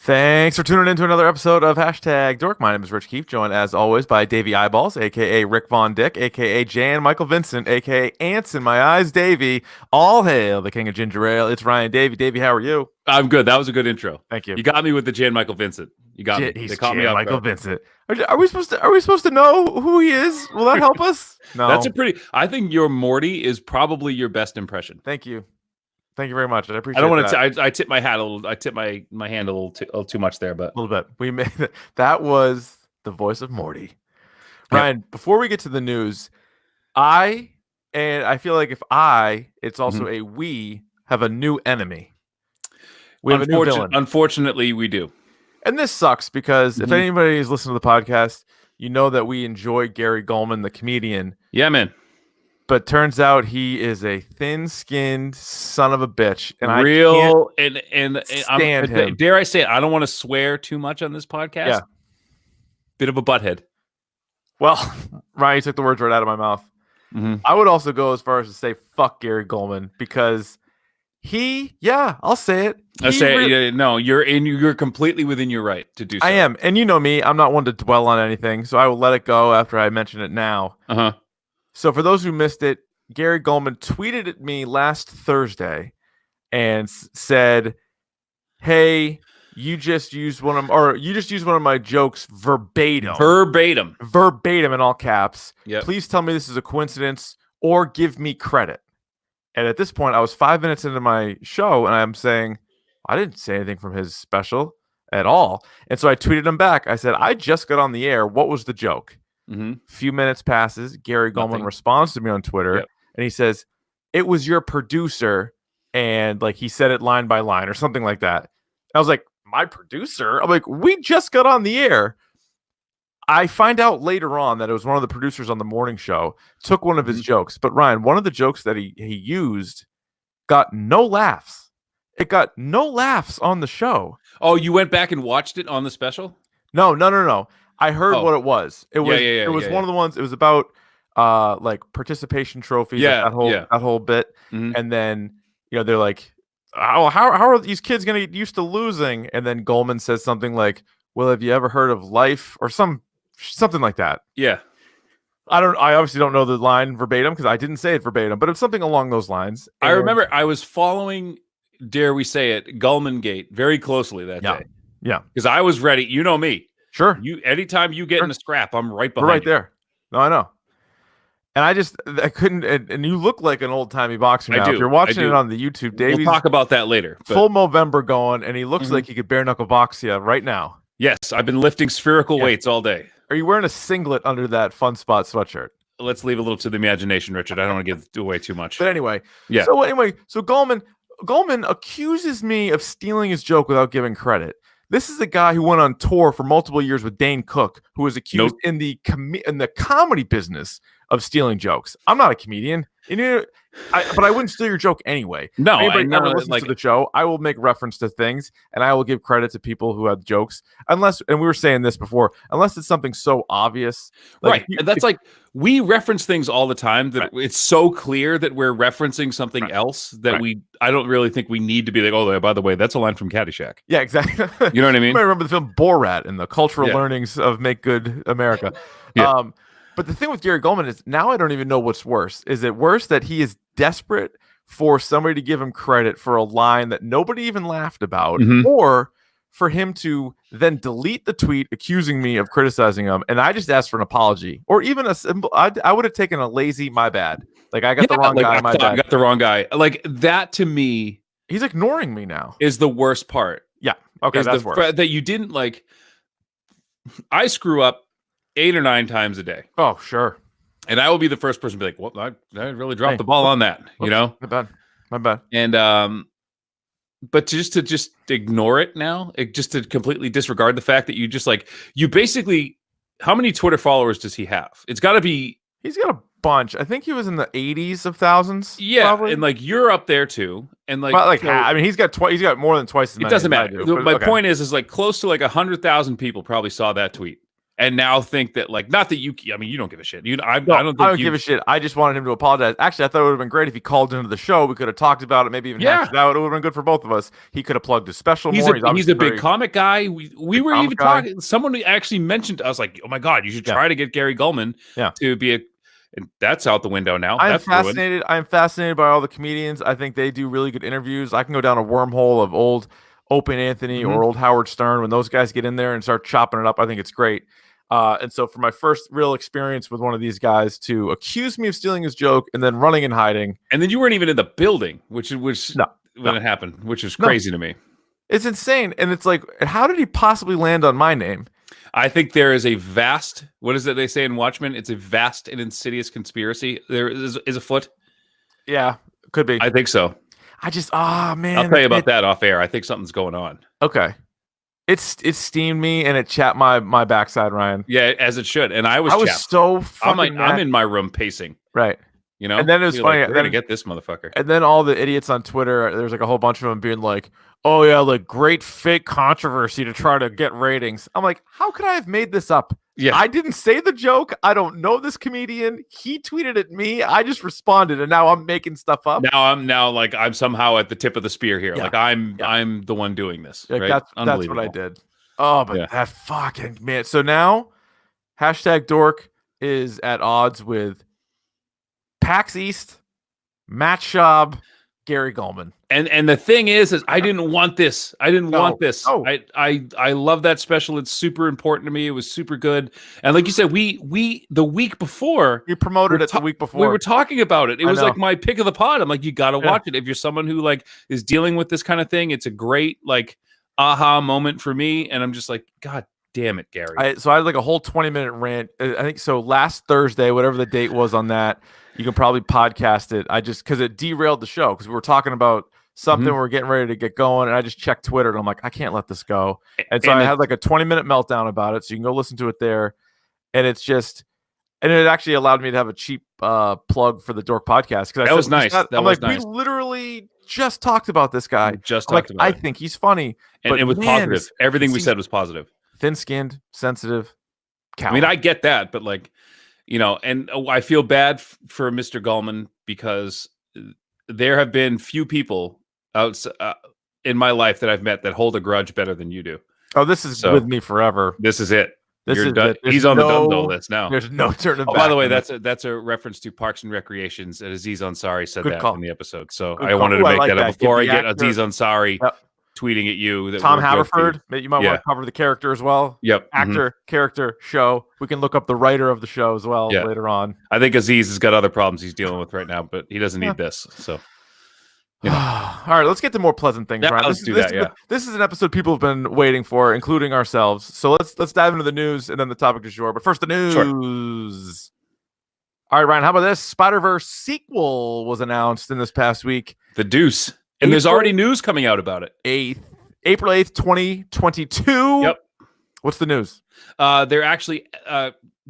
Thanks for tuning in to another episode of Hashtag Dork. My name is Rich Keefe, joined as always by Davey Eyeballs, aka Rick Von Dick, aka Jan Michael Vincent, aka Ants in My Eyes Davey. All hail the king of ginger ale. It's Ryan Davey. Davey, how are you? I'm good. That was a good intro. Thank you. You got me with the Jan Michael Vincent. You got me. He's They caught Jan me off Michael guard. Vincent. Are we supposed to know who he is? Will that help us? No. That's a pretty. I think your Morty is probably your best impression. Thank you. Thank you very much. I appreciate. I don't want that. to. I tip my hat a little. I tip my hand a little too much there, but A little bit. We made that was the voice of Morty. Ryan, before we get to the news, I feel like it's also a we have a new enemy. We have a new villain. Unfortunately, we do. And this sucks because if anybody is listening to the podcast, you know that we enjoy Gary Gulman, the comedian. Yeah, man. But turns out he is a thin-skinned son of a bitch, and Real I can't stand him. Dare I say it? I don't want to swear too much on this podcast. Yeah. Bit of a butthead. Well, Ryan, you took the words right out of my mouth. I would also go as far as to say fuck Gary Gulman because I'll say it. You're completely within your right to do so. I am, and you know me, I'm not one to dwell on anything, so I will let it go after I mention it now. So for those who missed it, Gary Gulman tweeted at me last Thursday and said, "Hey, you just used one of my jokes verbatim in all caps. Yep. Please tell me this is a coincidence or give me credit." And at this point, I was 5 minutes into my show, and I'm saying, I didn't say anything from his special at all. And so I tweeted him back. I said, I just got on the air. What was the joke? Few minutes passes. Gary Gulman responds to me on Twitter, and he says, "It was your producer," and like he said it line by line or something like that. I was like, "My producer?" I'm like, "We just got on the air." I find out later on that it was one of the producers on the morning show took one of his jokes, but Ryan, one of the jokes that he used got no laughs. It got no laughs on the show. Oh, you went back and watched it on the special? No. I heard what it was. It was one of the ones. It was about like participation trophies. That whole bit. And then they're like, "Oh, how are these kids gonna get used to losing?" And then Gulman says something like, "Well, have you ever heard of life?" or something like that. Yeah. I obviously don't know the line verbatim because I didn't say it verbatim, but it's something along those lines. I remember I was following, dare we say it, Gulman Gate very closely that day. Yeah. Because I was ready. You know me. Sure. Anytime you get in a scrap, I'm right behind We're right you. there. No, I know. And I couldn't. And you look like an old timey boxer now. If you're watching it on the YouTube, Davey's we'll talk about that later. Full Movember going, and he looks like he could bare knuckle box you right now. Yes, I've been lifting spherical weights all day. Are you wearing a singlet under that Fun Spot sweatshirt? Let's leave a little to the imagination, Richard. I don't want to give away too much. But anyway, so Gulman accuses me of stealing his joke without giving credit. This is a guy who went on tour for multiple years with Dane Cook, who was accused in the comedy business of stealing jokes. I'm not a comedian, but I wouldn't steal your joke anyway. No, anybody never listens to the show, I will make reference to things, and I will give credit to people who have jokes, unless, and we were saying this before, unless it's something so obvious. Right, and that's like, we reference things all the time that it's so clear that we're referencing something else that I don't really think we need to be like, oh, by the way, that's a line from Caddyshack. Yeah, exactly. You know what I mean? You might remember the film Borat and the cultural learnings of Make Good America. But the thing with Gary Gulman is now I don't even know what's worse. Is it worse that he is desperate for somebody to give him credit for a line that nobody even laughed about, or for him to then delete the tweet accusing me of criticizing him, and I just asked for an apology, or even a simple, I would have taken a lazy "my bad." Like I got the wrong guy. My bad. I got the wrong guy. Like that to me, he's ignoring me now. Is the worst part. Yeah. Okay, that's worse. That you didn't like. I screw up 8 or 9 times a day. Oh, sure. And I will be the first person to be like, well, I really dropped the ball on that, My bad. And, but to just ignore it now, just to completely disregard the fact that you basically, how many Twitter followers does he have? It's got to be. He's got a bunch. I think he was in the 80s of thousands. Yeah. Probably. And like, you're up there too. And like, I mean, he's got more than twice as many. It doesn't matter. My point is like close to like 100,000 people probably saw that tweet. and now think that like not that you. I mean, you don't give a shit. I No, don't think I don't give a shit. I just wanted him to apologize. Actually, I thought it would have been great if he called into the show. We could have talked about it, maybe even hashed it out. It would have been good for both of us. He could have plugged his special more. He's a big comic guy. We were even talking. Someone actually mentioned. I was like, oh my god, you should try to get Gary Gulman to be a. And that's out the window now. I'm fascinated. I'm fascinated by all the comedians. I think they do really good interviews. I can go down a wormhole of old Open Anthony or old Howard Stern. When those guys get in there and start chopping it up, I think it's great. And so for my first real experience with one of these guys to accuse me of stealing his joke and then running and hiding. And then you weren't even in the building, which was when it happened, which was crazy to me. It's insane. And it's like, how did he possibly land on my name? I think there is a vast, what is it they say in Watchmen? It's a vast and insidious conspiracy. There is afoot. Yeah, could be. I think so. Man. I'll tell you about that off air. I think something's going on. Okay. It steamed me and it chapped my backside, Ryan. Yeah, as it should. And I was so fucking I'm in my room pacing. Right. You know? And then it was funny. Like, we're going to get this motherfucker. And then all the idiots on Twitter, there's like a whole bunch of them being like, oh yeah, like great fake controversy to try to get ratings. I'm like, how could I have made this up? Yeah. I didn't say the joke. I don't know this comedian. He tweeted at me. I just responded, and now I'm making stuff up. I'm somehow at the tip of the spear here. Yeah. Like I'm the one doing this. Like, right? That's what I did. Oh, but that fucking man. So now #Dork is at odds with PAX East, Matt Schaub, Gary Gulman. And the thing is I didn't want this. I didn't want this. Oh. I love that special. It's super important to me. It was super good. And like you said, we the week before you promoted it the week before. We were talking about it. It was like my pick of the pod. I'm like, you got to watch it. If you're someone who like is dealing with this kind of thing, it's a great like aha moment for me. And I'm just like, God damn it, Gary. So I had like a whole 20-minute rant. I think so last Thursday, whatever the date was on that, you can probably podcast it. Because it derailed the show because we were talking about something we were getting ready to get going, and I just checked Twitter and I'm like, I can't let this go. And so I had like a 20-minute meltdown about it. So you can go listen to it there. And it's just, and it actually allowed me to have a cheap plug for the Dork podcast. Because that was nice. We literally just talked about this guy. I think he's funny. And it was positive. Everything we said was positive. Thin-skinned, sensitive. Coward. I mean, I get that, but like, you know, and I feel bad for Mr. Gulman because there have been few people in my life that I've met that hold a grudge better than you do. Oh, this is with me forever. This is it. He's on the done list now. There's no turning back. By the way, that's a reference to Parks and Recreations. Aziz Ansari said that in the episode. So I wanted to make that up before I get Aziz Ansari tweeting at you. Tom Haverford, you might want to cover the character as well. Yep. Actor, character, show. We can look up the writer of the show as well later on. I think Aziz has got other problems he's dealing with right now, but he doesn't need this. So, you know. All right, let's get to more pleasant things. Right? Let's do that. This is an episode people have been waiting for, including ourselves. So let's dive into the news and then the topic du jour. But first, the news. Sure. All right, Ryan, how about this? Spider-Verse sequel was announced in this past week. The Deuce. And there's already news coming out about it. April 8th, 2022. Yep. What's the news? They're actually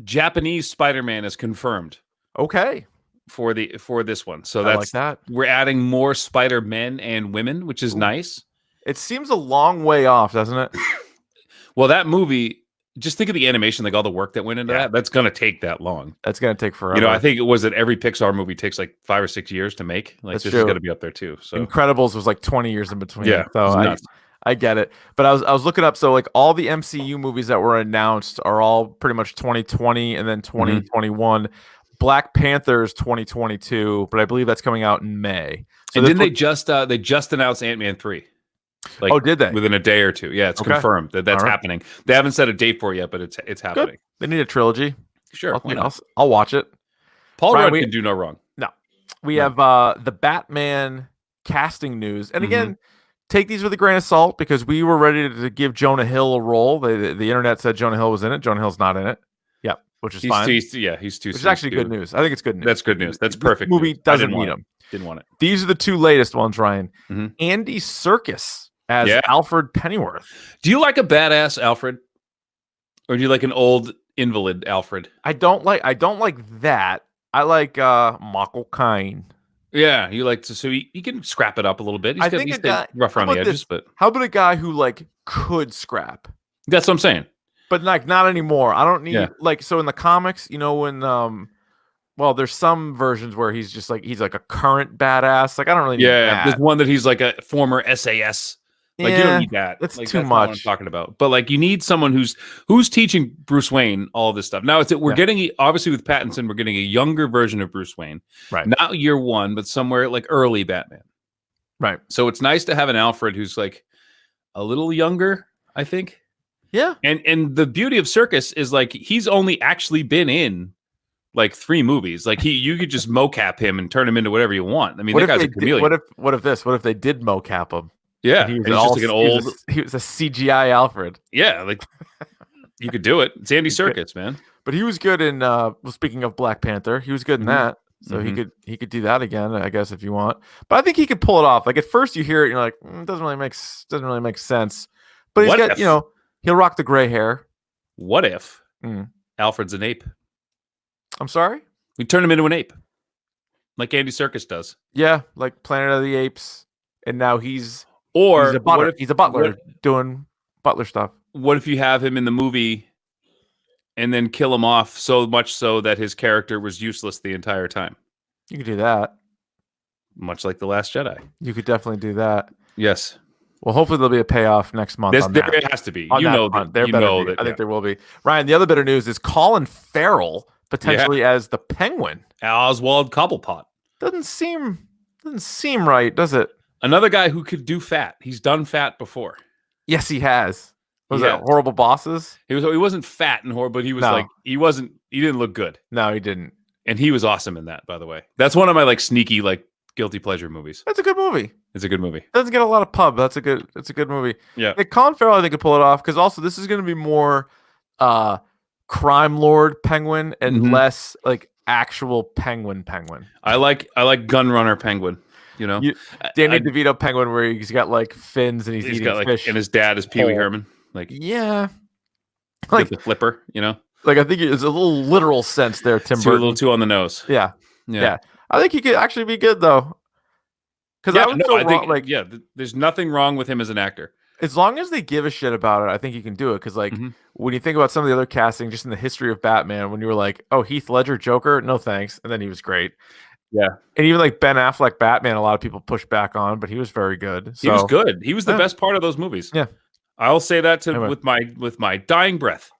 Japanese Spider-Man is confirmed. Okay. For this one. So like that. We're adding more Spider-Men and women, which is nice. It seems a long way off, doesn't it? Well, that movie, just think of the animation, like all the work that went into that. That's going to take that long. That's going to take forever. You know, I think it was that every Pixar movie takes like 5 or 6 years to make. Like this is going to be up there too. So Incredibles was like 20 years in between. Yeah. So I get it. But I was looking up. So like all the MCU movies that were announced are all pretty much 2020 and then 2021. Black Panther's 2022, but I believe that's coming out in May. So and didn't they just announced Ant-Man 3? Like, did they? Within a day or two. Yeah, it's confirmed that's happening. They haven't set a date for it yet, but it's happening. Good. They need a trilogy. Sure. I'll watch it. Paul Rudd can do no wrong. No. We have the Batman casting news. And again, take these with a grain of salt because we were ready to give Jonah Hill a role. The internet said Jonah Hill was in it. Jonah Hill's not in it. Yep, which is fine. He's too. Which is actually good news. I think it's good news. That's good news. That's perfect. This movie doesn't need him. Didn't want it. These are the two latest ones, Ryan. Andy Serkis as Alfred Pennyworth. Do you like a badass Alfred, or do you like an old invalid Alfred? I don't like that. I like Michael Caine. Yeah, you like to, so he can scrap it up a little bit. He's rough around the edges, but how about a guy who like could scrap? That's what I'm saying. but like not anymore. I don't need Yeah. like so in the comics, you know, when well, there's some versions where he's like a current badass. Like I don't really need Yeah, there's that. one that he's like a former SAS. Like you don't Yeah, need that. that's Like too that's not what I'm much. talking about. But like you need someone who's teaching Bruce Wayne all this stuff. Now we're Yeah. getting obviously with Pattinson, we're getting a younger version of Bruce Wayne. Right. Not year one, but somewhere like early Batman. Right. So it's nice to have an Alfred who's like a little younger, I think. Yeah. And the beauty of Circus is like he's only actually been in like 3 movies. Like you could just mocap him and turn him into whatever you want. I mean, that guy's a chameleon. What if they did mocap him? Yeah, And he was and he's just like an old. He was a CGI Alfred. Yeah, like you could do it. It's Andy Serkis, man. But he was good in well, speaking of Black Panther, he was good in that. So Mhm. he could do that again, I guess, if you want. But I think he could pull it off. Like at first you hear it, and you're like, it doesn't really make sense. But he's What got, if- you know, he'll rock the gray hair. What if Mm. Alfred's an ape? I'm sorry? We turn him into an ape, like Andy Serkis does. Yeah, like Planet of the Apes. And now he's Or a butler. He's a butler what- doing butler stuff. What if you have him in the movie and then kill him off so much so that his character was useless the entire time? You could do that. Much like The Last Jedi. You could definitely do that. Yes. Well, hopefully there'll be a payoff next month. There has to be. On You that know front. that. You know be. that. I think there will be. Ryan, the other bit of news is Colin Farrell potentially as the Penguin. Oswald Cobblepot. Doesn't seem right, does it? Another guy who could do fat. He's done fat before. Yes, he has. Was He that has. Horrible Bosses? He wasn't fat and horrible, but he was No. like he didn't look good. No, he didn't. And he was awesome in that, by the way. That's one of my like sneaky, like guilty pleasure movies. That's a good movie. It's a good movie. Doesn't get a lot of pub. That's a good movie. Yeah. Like, Colin Farrell, I think, could pull it off because also this is going to be more crime lord Penguin and Mhm. less like actual Penguin. I like Gunrunner Penguin. You know, Danny DeVito Penguin, where he's got like fins and he's eating got like, fish. and his dad is Pee Wee whole. Herman. Like, Yeah, like the flipper. You know, like I think it's a little literal sense there, Tim a Burton. little too on the nose. Yeah. Yeah. I think he could actually be good though. Because There's nothing wrong with him as an actor. as long as they give a shit about it, I think he can do it. Because like when you think about some of the other casting, just in the history of Batman, when you were like, oh, Heath Ledger Joker, no thanks, and then he was great. Yeah, and even like Ben Affleck Batman, a lot of people pushed back on, but he was very good. So, he was good. He was the best part of those movies. Yeah, I'll say that Anyway. with my dying breath.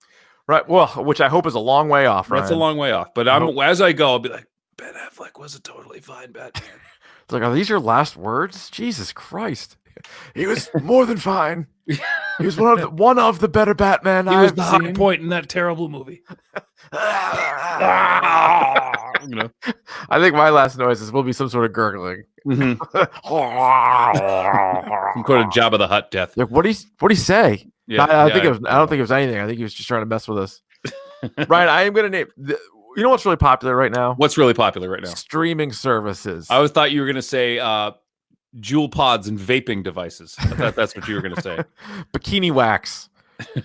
Right. Well, which I hope is a long way off. Ryan. That's a long way off. But as I go, I'll be like, Ben Affleck was a totally fine Batman. It's like, are these your last words? Jesus Christ. He was more than fine. He was one of the better Batman He was I've the seen. high point in that terrible movie. You know? I think my last noises will be some sort of gurgling. Some kind of Jabba the Hutt death. Like, what'd he say? Yeah, I don't think it was anything. I think he was just trying to mess with us. Ryan, I am gonna name you know what's really popular right now? What's really popular right now? Streaming services. I always thought you were gonna say jewel pods and vaping devices. I thought that's what you were gonna say. Bikini wax.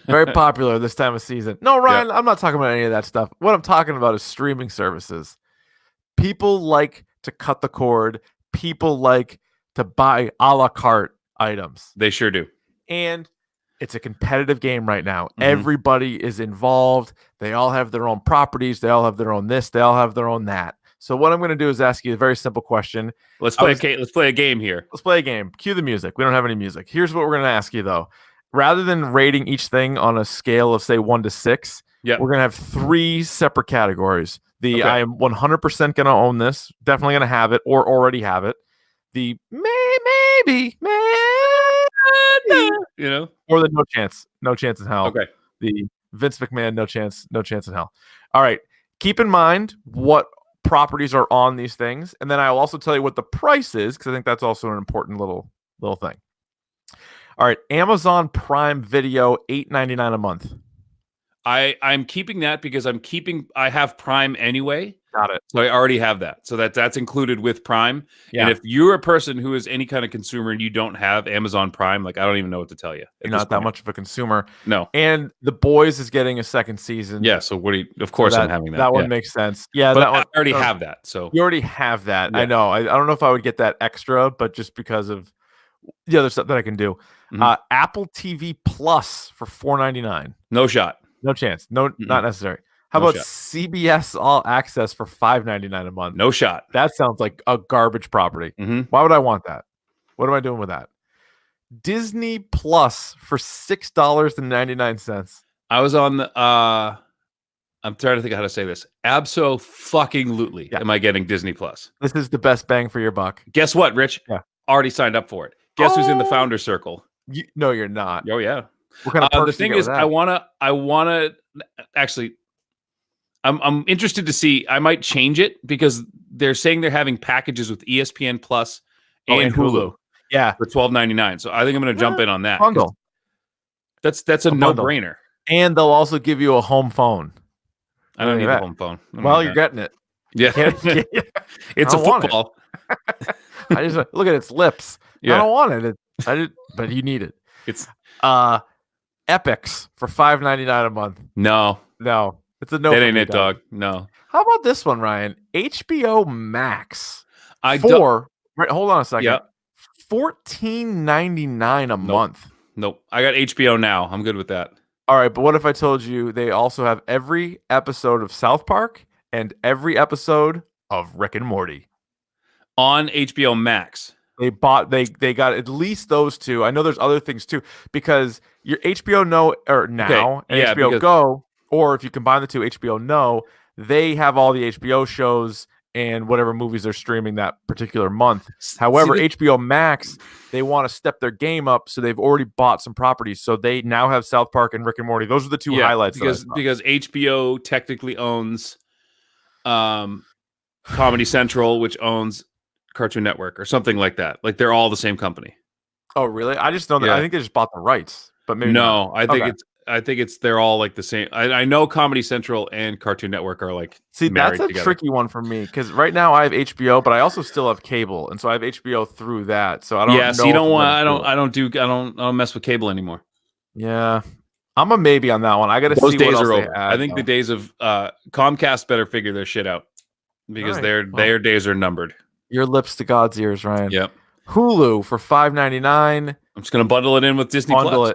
Very popular this time of season. No, Ryan, I'm not talking about any of that stuff. What I'm talking about is streaming services. People like to cut the cord. People like to buy a la carte items. They sure do. And it's a competitive game right now. Everybody is involved. They all have their own properties. They all have their own this. They all have their own that. So what I'm going to do is ask you a very simple question. Let's play a game here. Let's play a game. Cue the music. We don't have any music. Here's what we're going to ask you, though. Rather than rating each thing on a scale of, say, 1 to 6, we're going to have 3 separate categories. I am 100% going to own this, definitely going to have it, or already have it. The maybe, you know, or the no chance in hell. Okay. The Vince McMahon, no chance in hell. All right. Keep in mind what properties are on these things, and then I will also tell you what the price is, because I think that's also an important little thing. All right, Amazon Prime Video, $8.99 a month. I'm keeping that because I have Prime anyway. Got it. So I already have that. So that's included with Prime. Yeah. And if you're a person who is any kind of consumer and you don't have Amazon Prime, like I don't even know what to tell you. You're not that much of a consumer. No. And The Boys is getting a second season. Yeah. So of course I'm having that. That one makes sense. Yeah. But that one, I already have that. So you already have that. Yeah. I know. I don't know if I would get that extra, but just because of the other stuff that I can do. Apple TV Plus for $4.99. No shot. No chance. No, not necessary. How No about shot. CBS All Access for $5.99 a month? No shot. That sounds like a garbage property. Mhm. Why would I want that? What am I doing with that? Disney Plus for $6.99. I was on the I'm trying to think of how to say this. Abso-fucking-lutely Yeah. am I getting Disney Plus. This is the best bang for your buck. Guess what, Rich? Yeah. Already signed up for it. Guess who's in the founder circle? No, you're not. Oh yeah. What kind of perks The do thing you get is, with I that? wanna actually. I'm interested to see. I might change it because they're saying they're having packages with ESPN Plus and Hulu Yeah. for $12.99. So I think I'm going to jump in on that. Bundle. That's a bundle. no-brainer. And they'll also give you a home phone. I don't need a home phone. Well, you're getting it. Yeah. It's a football. I just look at its lips. Yeah. I don't want it. But you need it. It's Epics for $5.99 a month. No. It's a no. That ain't it, dog. No. How about this one, Ryan? HBO Max. Hold on a second. Yeah. $14.99 a month. Nope. I got HBO now. I'm good with that. All right, but what if I told you they also have every episode of South Park and every episode of Rick and Morty on HBO Max? They got at least those two. I know there's other things too because your HBO Now and HBO Go, or if you combine the two, HBO Now, they have all the HBO shows and whatever movies they're streaming that particular month. However, HBO Max, they want to step their game up, so they've already bought some properties. So they now have South Park and Rick and Morty. Those are the two highlights. Because HBO technically owns Comedy Central, which owns Cartoon Network or something like that. Like they're all the same company. Oh, really? I just know that. I think they just bought the rights, but maybe no. I think they're all like the same. I know Comedy Central and Cartoon Network are like that's a tricky one for me because right now I have HBO, but I also still have cable, and so I have HBO through that. So I don't. Yeah, so you don't want. I don't mess with cable anymore. Yeah, I'm a maybe on that one. I got to see. Those days what are else over. I think the days of Comcast better figure their shit out because their days are numbered. Your lips to God's ears, Ryan. Yep. Hulu for $5.99. I'm just gonna bundle it in with Disney Plus.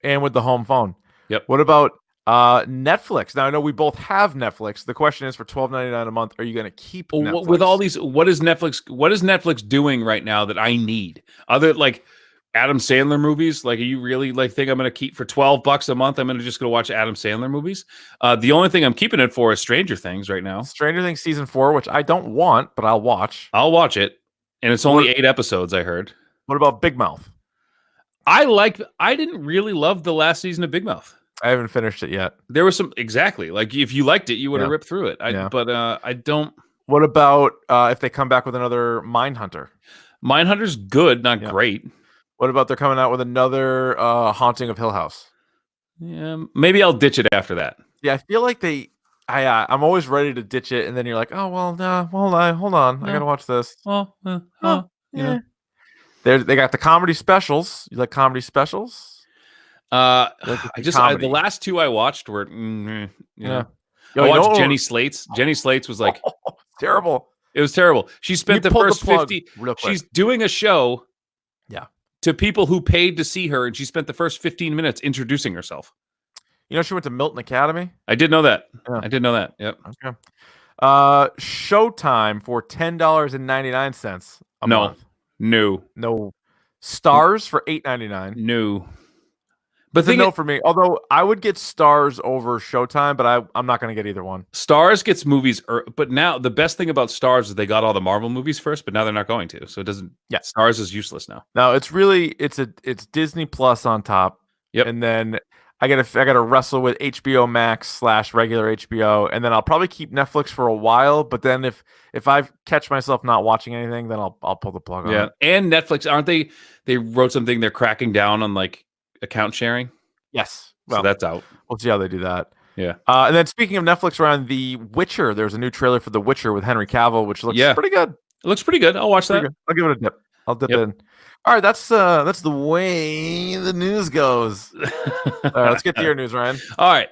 And with the home phone. Yep. What about Netflix? Now I know we both have Netflix. The question is, for $12.99 a month, are you going to keep Netflix? With all these? What is Netflix doing right now that I need? Other like Adam Sandler movies? Like, are you really think I'm going to keep for $12 a month? I'm going to just go watch Adam Sandler movies. The only thing I'm keeping it for is Stranger Things right now. Stranger Things season 4, which I don't want, but I'll watch. I'll watch it, and it's only 8 episodes. I heard. What about Big Mouth? I didn't really love the last season of Big Mouth. I haven't finished it yet. There was some like if you liked it, you would have ripped through it. But I don't. What about if they come back with another Mindhunter? Mindhunter's good, not great. What about they're coming out with another Haunting of Hill House? Yeah, maybe I'll ditch it after that. Yeah, I feel like I'm always ready to ditch it, and then you're like, oh well, no, hold on, I gotta watch this. Well, you know. They got the comedy specials. You like comedy specials? The last 2 I watched were I watched Jenny Slate's. Jenny Slate's was like terrible. It was terrible. She spent the first 50. She's doing a show, to people who paid to see her, and she spent the first 15 minutes introducing herself. You know, she went to Milton Academy. I did know that. Yeah. I did know that. Yep. Okay. Showtime for $10.99 a month. No. Stars for $8.99. No. But no for me. Although I would get Stars over Showtime, but I'm not going to get either one. Stars gets movies, but now the best thing about Stars is they got all the Marvel movies first, but now they're not going to. So it doesn't. Yeah, Stars is useless now. No, it's Disney Plus on top. Yep. And then I gotta wrestle with HBO Max / regular HBO, and then I'll probably keep Netflix for a while. But then if I catch myself not watching anything, then I'll pull the plug on it. Yeah, and Netflix, aren't they? They wrote something. They're cracking down on like account sharing. Yes. Well, so that's out. We'll see how they do that. Yeah. And then speaking of Netflix, around The Witcher, there's a new trailer for The Witcher with Henry Cavill, which looks pretty good. It looks pretty good. I'll watch that. I'll give it a dip. I'll dip in. All right, that's the way the news goes. All right, let's get to your news, Ryan. All right.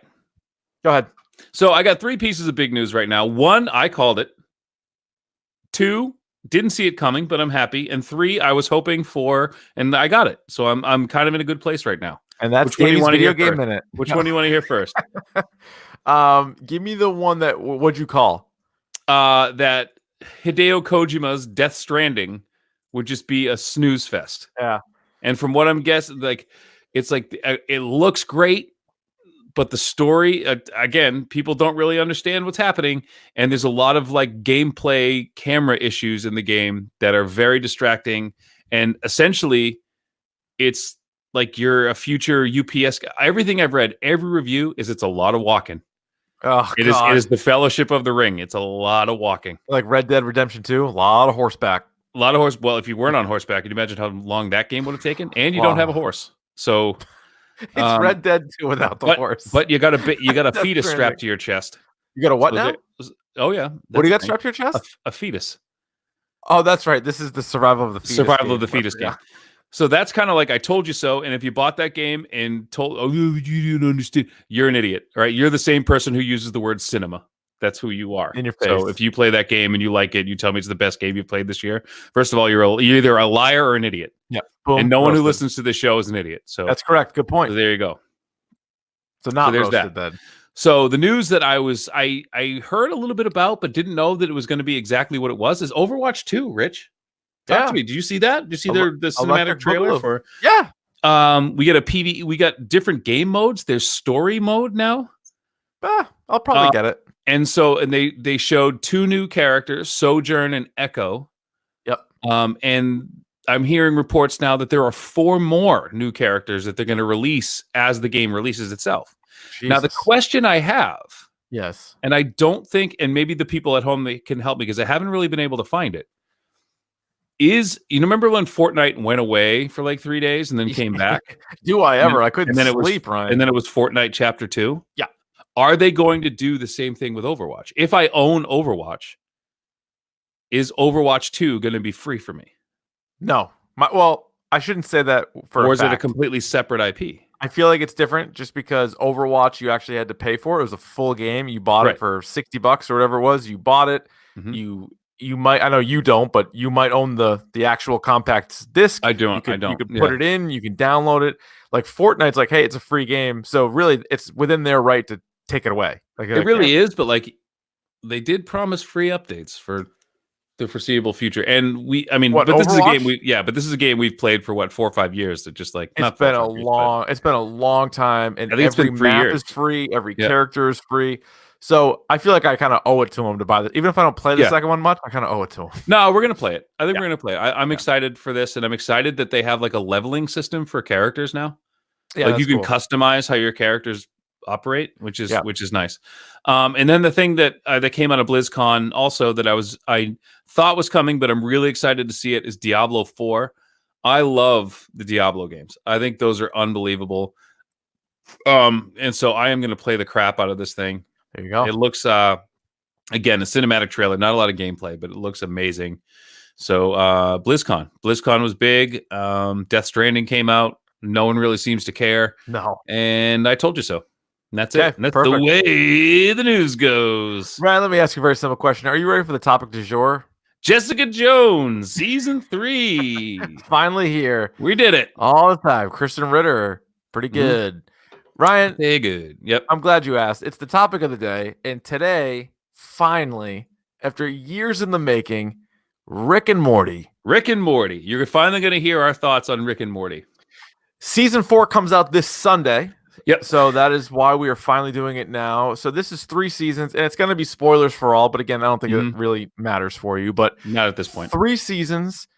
Go ahead. So I got 3 pieces of big news right now. 1, I called it. 2, didn't see it coming, but I'm happy. And 3, I was hoping for, and I got it. So I'm kind of in a good place right now. And that's Which one do you Davey's want to Video hear Game first? Minute. Which one do you want to hear first? Give me the one that what'd you call? That Hideo Kojima's Death Stranding would just be a snooze fest. Yeah. And from what I'm guessing, like it's like it looks great, but the story, again, people don't really understand what's happening, and there's a lot of like gameplay camera issues in the game that are very distracting. And essentially, it's like you're a future UPS guy. Everything I've read, every review is it's a lot of walking. Oh, It is the Fellowship of the Ring. It's a lot of walking. Like Red Dead Redemption 2, a lot of horseback. A lot of horse. Well, if you weren't on horseback, can you imagine how long that game would have taken? And you don't have a horse, so it's Red Dead 2 without the horse. But you got a fetus strapped to your chest. You got a what now? Oh yeah. What do you got strapped to your chest? A fetus. Oh, that's right. This is the survival of the fetus. Survival of the fetus game. So that's kind of like I told you so. And if you bought that game and told, oh, you didn't understand, you're an idiot, right? You're the same person who uses the word cinema. That's who you are. In your face. So if you play that game and you like it, you tell me it's the best game you've played this year. First of all, you're either a liar or an idiot. Yeah. Boom, and no one who listens to this show is an idiot. So that's correct. Good point. So there you go. So not there's roasted that. then. So the news that I heard a little bit about, but didn't know that it was going to be exactly what it was, is Overwatch 2, Rich. Talk to me. Did you see that? Did you see the cinematic trailer for? Yeah. We got different game modes. There's story mode now. I'll probably get it. And they showed 2 new characters, Sojourn and Echo. Yep. And I'm hearing reports now that there are 4 more new characters that they're going to release as the game releases itself. Jesus. Now the question I have, yes, and I don't think, and maybe the people at home they can help me because I haven't really been able to find it. Is remember when Fortnite went away for like 3 days and then came back? Do I ever? I couldn't sleep, Ryan. And then it was Fortnite Chapter 2. Yeah. Are they going to do the same thing with Overwatch? If I own Overwatch, is Overwatch 2 going to be free for me? No. I shouldn't say that for Or is it a completely separate IP? I feel like it's different just because Overwatch you actually had to pay for. It was a full game. You bought it for $60 or whatever it was. You bought it. Mm-hmm. You might, I know you don't, but you might own the actual compact disc. I don't. You could put it in. You can download it. Like Fortnite's like, hey, it's a free game. So really, it's within their right to take it away. Like it really is, but like they did promise free updates for the foreseeable future. And this is a game but this is a game we've played for 4 or 5 years. That just like it's been a long time, and I think every map is free, every character is free. So I feel like I kind of owe it to him to buy this. Even if I don't play the second one much, I kind of owe it to him. No, we're gonna play it. I think we're gonna play it. I'm excited for this, and I'm excited that they have like a leveling system for characters now. Yeah, like you can customize how your characters operate, which is nice. And then the thing that came out of BlizzCon also that I thought was coming, but I'm really excited to see it, is Diablo 4. I love the Diablo games. I think those are unbelievable. And so I am going to play the crap out of this thing. There you go. It looks again, a cinematic trailer, not a lot of gameplay, but it looks amazing. So BlizzCon was big. Death Stranding came out. No one really seems to care. No. And I told you so. And that's it. And that's perfect. the way the news goes. Ryan, let me ask you a very simple question. Are you ready for the topic du jour? Jessica Jones, season 3. Finally here. We did it. All the time. Kristen Ritter, pretty good. Mm-hmm. Ryan. Pretty good. Yep. I'm glad you asked. It's the topic of the day. And today, finally, after years in the making, Rick and Morty. Rick and Morty. You're finally going to hear our thoughts on Rick and Morty. Season 4 comes out this Sunday. Yep. So that is why we are finally doing it now. So this is 3 seasons, and it's going to be spoilers for all. But again, I don't think it really matters for you. But not at this point. 3 seasons,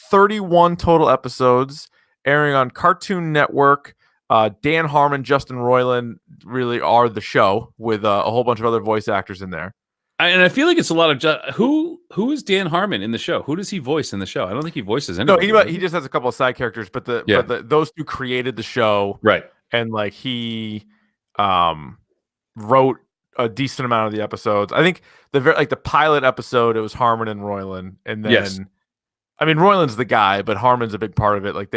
31 total episodes, airing on Cartoon Network. Dan Harmon, Justin Roiland really are the show with a whole bunch of other voice actors in there. And I feel like it's a lot of who is Dan Harmon in the show? Who does he voice in the show? I don't think he voices anyone. No, he just has a couple of side characters, but those 2 created the show, right? And like he wrote a decent amount of the episodes. I think the pilot episode it was Harmon and Roiland, and then I mean Roiland's the guy, but Harmon's a big part of it. Like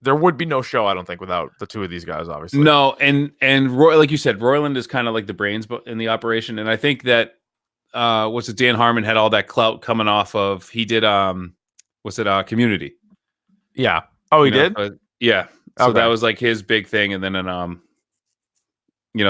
there would be no show, I don't think, without the 2 of these guys, obviously. No, and Roy, like you said, Roiland is kind of like the brains in the operation, and I think that Dan Harmon had all that clout coming off of he did Community. Yeah. Oh, he did? Yeah. So that Okay. was like his big thing, and then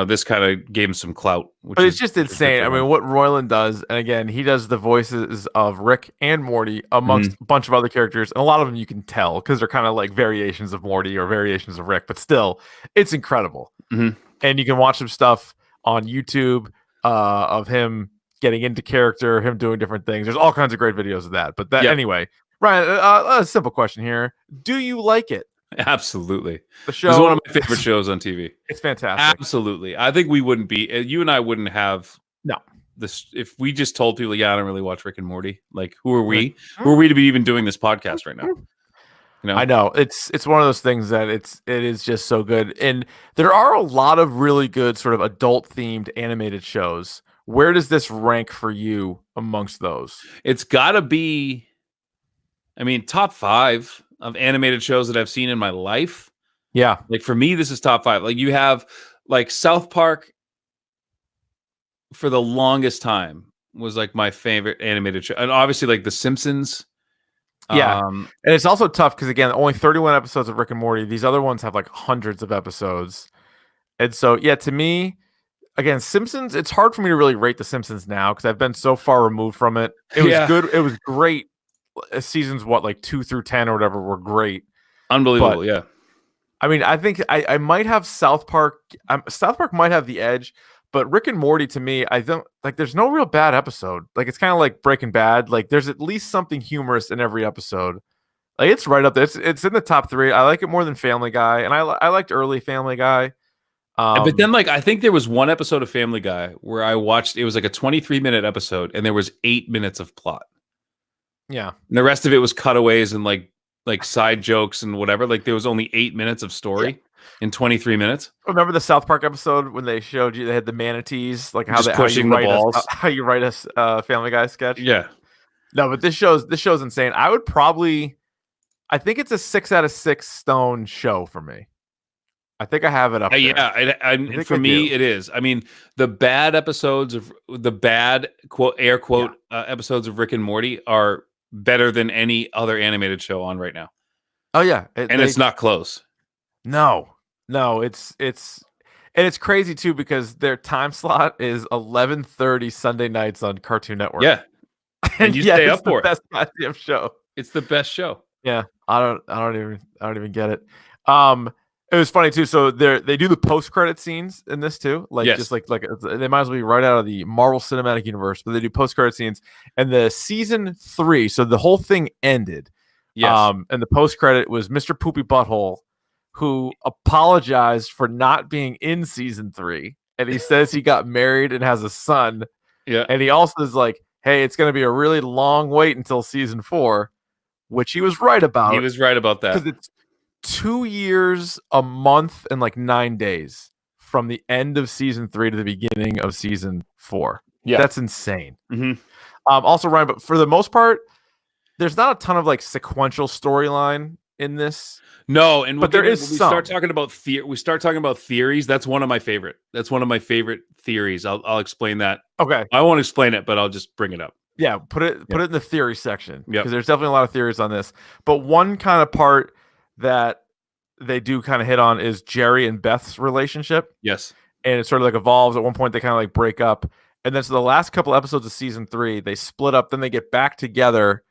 this kind of gave him some clout, But it's just which is good insane. for I him. mean, what Roiland does, and again, he does the voices of Rick and Morty amongst Mhm. a bunch of other characters, and a lot of them you can tell because they're kind of like variations of Morty or variations of Rick, but still, it's incredible. Mhm. And you can watch some stuff on YouTube of him getting into character, him doing different things. There's all kinds of great videos of that. But Yep. anyway, Ryan, a simple question here: do you like it? Absolutely. The This is one of show, my favorite shows on TV. it's fantastic. Absolutely. I think we wouldn't be you and I wouldn't have No, this if we just told people, yeah, I don't really watch Rick and Morty. Like, who are Like, we? Who are we to be even doing this podcast right now? I know it's one of those things that it is just so good, and there are a lot of really good sort of adult themed animated shows. Where does this rank for you amongst those? It's gotta be, I mean, top 5 of animated shows that I've seen in my life. Yeah, Like, for me, this is top 5. Like, you have like South Park for the longest time was like my favorite animated show. And obviously like The Simpsons. yeah, and it's also tough because again, only 31 episodes of Rick and Morty. These other ones have like hundreds of episodes, and so yeah, to me, again, Simpsons. It's hard for me to really rate The Simpsons now because I've been so far removed from it. It was Yeah. good. It was great. Seasons like 2 through 10 or whatever were great. Unbelievable, But yeah. I mean, I think I might have South Park. South Park might have the edge, but Rick and Morty to me, I don't like. There's no real bad episode. Like it's kind of like Breaking Bad. Like there's at least something humorous in every episode. Like it's right up there. It's in the top 3. I like it more than Family Guy, and I liked early Family Guy. But then like I think there was one episode of Family Guy where I watched, it was like a 23-minute episode and there was 8 minutes of plot. Yeah. And the rest of it was cutaways and like side jokes and whatever. Like there was only 8 minutes of story in 23 minutes. Remember the South Park episode when they showed you they had the manatees, like Just pushing the balls. how you write a Family Guy sketch? Yeah. No, but this show's insane. I think it's a 6 out of 6 stone show for me. I think I have it up there. Yeah, and for me, it is. I mean, the bad episodes of the bad quote air quote episodes of Rick and Morty are better than any other animated show on right now. Oh yeah, it's not close. No, and it's crazy too because their time slot is 11:30 Sunday nights on Cartoon Network. Yeah, and you stay up for it. Best goddamn show. It's the best show. Yeah, I don't even get it. It was funny too. So they do the post credit scenes in this too, like just like they might as well be right out of the Marvel Cinematic Universe. But they do post credit scenes, and the season 3. So the whole thing ended. Yes. And the post credit was Mr. Poopy Butthole, who apologized for not being in season 3, and he says he got married and has a son. Yeah, and he also is like, "Hey, it's going to be a really long wait until season 4," which he was right about. He was right about that because it's 2 years, a month, and like 9 days from the end of season 3 to the beginning of season 4. Yeah, that's insane. Mm-hmm. Also, Ryan, but for the most part, there's not a ton of like sequential storyline in this. No, and but there is some. We start talking about theories. That's one of my favorite. That's one of my favorite theories. I'll explain that. Okay, I won't explain it, but I'll just bring it up. Yeah, put it in the theory section because Yep. there's definitely a lot of theories on this. But one kind of part that they do kind of hit on is Jerry and Beth's relationship. Yes. And it sort of like evolves. At one point, they kind of like break up. And then so the last couple episodes of season 3, they split up. Then they get back together.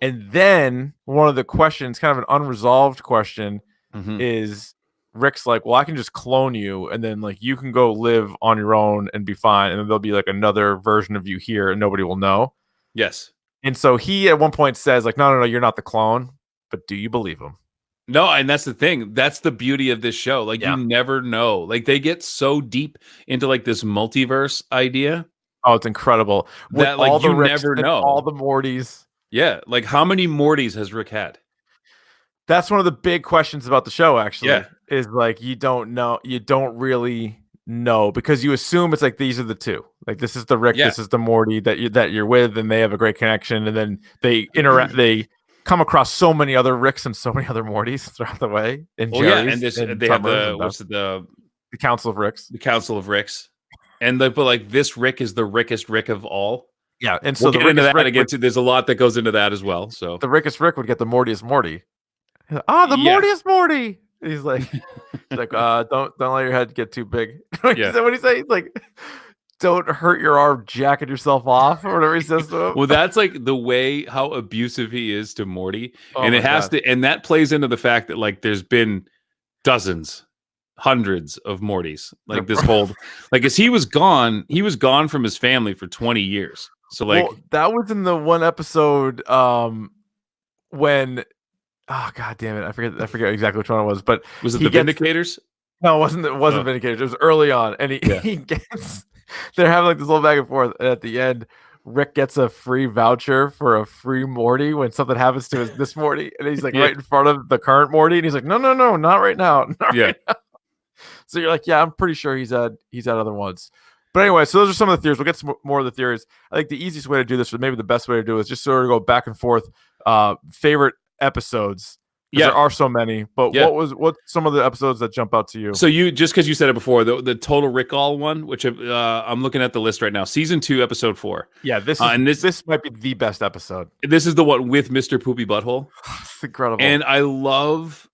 And then one of the questions, kind of an unresolved question, is Rick's like, well, I can just clone you. And then like you can go live on your own and be fine. And then there'll be like another version of you here and nobody will know. Yes. And so he at one point says like, no, you're not the clone. But do you believe him? No, and that's the thing. That's the beauty of this show. Like you never know. Like they get so deep into like this multiverse idea. Oh, it's incredible. With that like all you the never know. All the Mortys. Yeah. Like how many Mortys has Rick had? That's one of the big questions about the show, actually. Yeah. Is like you don't know. You don't really know because you assume it's like these are the two. Like this is the Rick, this is the Morty that you're with, and they have a great connection, and then they interact. They come across so many other Ricks and so many other Mortys throughout the way. And and they have the Council of Ricks. The Council of Ricks, and but like this Rick is the Rickest Rick of all. Yeah, and so we'll get into that again too. There's a lot that goes into that as well. So the Rickest Rick would get the Mortiest Morty. Ah, the Mortiest Morty. He's like, don't let your head get too big. Yeah. What he say? He's like, don't hurt your arm jacking yourself off or whatever he says to him. Well, that's like the way how abusive he is to Morty. Oh And my it has God. to, and that plays into the fact that like there's been dozens, hundreds of Mortys. Like this whole, like as he was gone from his family for 20 years. So like that was in the one episode when oh god damn it, I forget exactly which one it was, but was it the Vindicators? No, it wasn't Vindicators. It was early on, and he gets they're having like this little back and forth, and at the end, Rick gets a free voucher for a free Morty when something happens to this Morty, and he's like right in front of the current Morty, and he's like, no, not right now. Right now. So you're like, yeah, I'm pretty sure he's had other ones. But anyway, so those are some of the theories. We'll get some more of the theories. I think the easiest way to do this, or maybe the best way to do it, is just sort of go back and forth. Favorite episodes. There are so many, but what some of the episodes that jump out to you? So you, just because you said it before, the Total Recall one, which I'm looking at the list right now, season 2, episode 4. Yeah, this might be the best episode. This is the one with Mr. Poopy Butthole. It's incredible, and I love,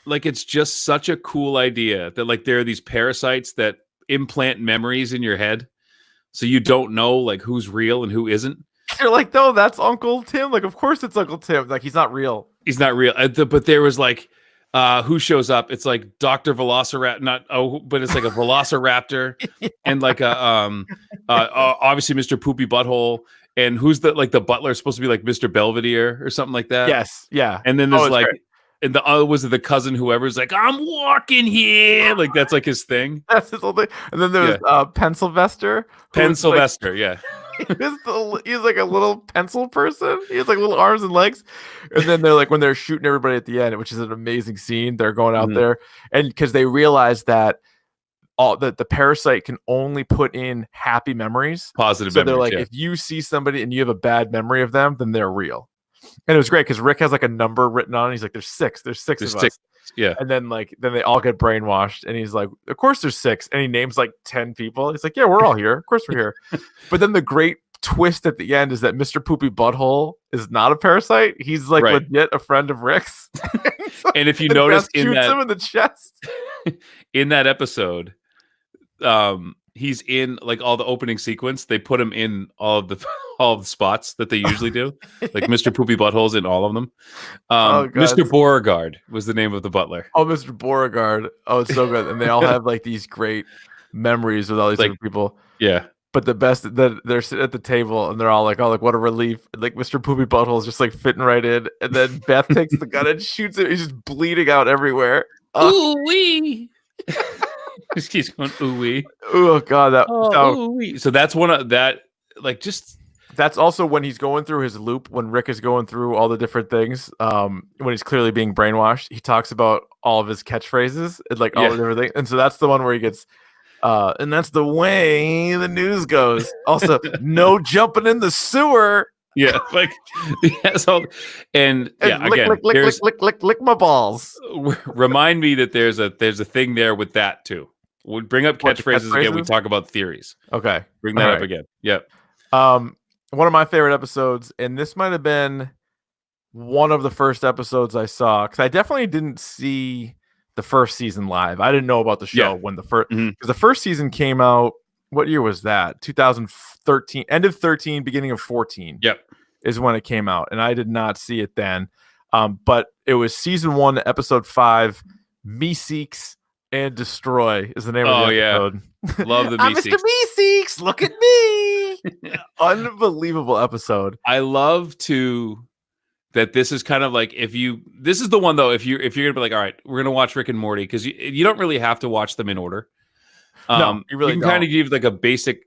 like, it's just such a cool idea that like there are these parasites that implant memories in your head, so you don't know like who's real and who isn't. You're like, no, that's Uncle Tim. Like, of course it's Uncle Tim. Like, he's not real. He's not real. But there was like, who shows up? It's like Dr. Velociraptor, but it's like a Velociraptor and like a obviously Mr. Poopy Butthole. And who's the butler supposed to be like Mr. Belvedere or something like that? Yes, yeah. And then there's like, and the other was the cousin whoever's like, I'm walking here. Like that's like his thing. That's his whole thing. And then there's Pencilvester. Pencilvester, yeah. He's like a little pencil person. He has like little arms and legs. And then they're like, when they're shooting everybody at the end, which is an amazing scene, they're going out there, and because they realize that the parasite can only put in happy memories, positive so memories. They're like, if you see somebody and you have a bad memory of them, then they're real. And it was great because Rick has like a number written on it. He's like, there's six of us. Yeah. And then they all get brainwashed, and he's like, of course there's 6. And he names like 10 people. He's like, yeah, we're all here. Of course we're here. But then the great twist at the end is that Mr. Poopy Butthole is not a parasite. He's like legit a friend of Rick's. And if you notice, him in the chest in that episode, he's in like all the opening sequence. They put him in all of the spots that they usually do. Like Mr. Poopy Butthole's in all of them. Mr. Beauregard was the name of the butler. Oh, Mr. Beauregard. Oh, it's so good. And they all have like these great memories with all these different people. Yeah. But the best that they're sitting at the table and they're all like, oh, like what a relief. And, like Mr. Poopy Butthole is just like fitting right in. And then Beth takes the gun and shoots it. He's just bleeding out everywhere. Ooh wee. He's going ooh wee. Oh god, ooh wee. So that's one of that. Like just that's also when he's going through his loop. When Rick is going through all the different things, when he's clearly being brainwashed, he talks about all of his catchphrases and like all the different things. And so that's the one where he gets. And that's the way the news goes. Also, no jumping in the sewer. Yeah, like and lick my balls. Remind me that there's a thing there with that too. We'll bring up catchphrases again. We talk about theories. Okay, bring that up again. Yep. One of my favorite episodes, and this might have been one of the first episodes I saw because I definitely didn't see the first season live. I didn't know about the show when the first because the first season came out. What year was that? 2013, end of 13, beginning of 14. Yep, is when it came out, and I did not see it then. But it was season 1, episode 5. Meeseeks and Destroy is the name of the episode. Love the Meeseeks. Mr. Meeseeks, look at me! Unbelievable episode. I love that this is kind of like this is the one though, if you're gonna be like, all right, we're gonna watch Rick and Morty, because you don't really have to watch them in order. No, you really can don't. kind of give like a basic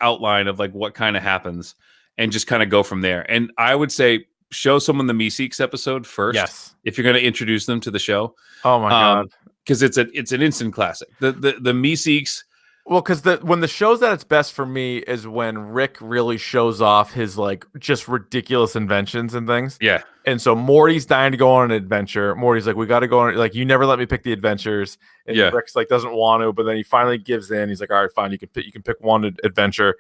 outline of like what kind of happens and just kind of go from there. And I would say show someone the Meeseeks episode first. Yes, if you're going to introduce them to the show. Oh my god, because it's an instant classic. The Meeseeks. Well, because when the show's at its best for me is when Rick really shows off his like just ridiculous inventions and things. Yeah. And so Morty's dying to go on an adventure. Morty's like, we got to go on. Like, you never let me pick the adventures. And Rick's like, doesn't want to, but then he finally gives in. He's like, all right, fine. You can pick one adventure.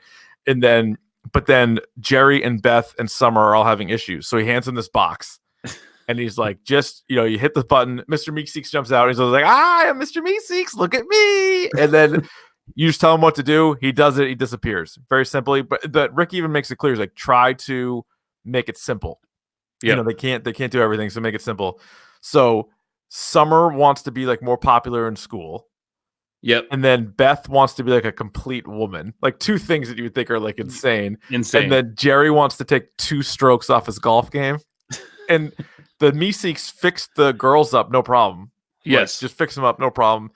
But then Jerry and Beth and Summer are all having issues. So he hands him this box. and he's like, just you hit the button. Mr. Meeseeks jumps out. And he's like, I am Mr. Meeseeks. Look at me. And then you just tell him what to do. He does it. He disappears very simply. But Rick even makes it clear. He's like, try to make it simple. Yeah, They can't do everything, so make it simple. So Summer wants to be like more popular in school. Yep. And then Beth wants to be like a complete woman. Like two things that you would think are like insane. And then Jerry wants to take 2 strokes off his golf game. And the Meeseeks fix the girls up, no problem. Yes. Just fix them up, no problem.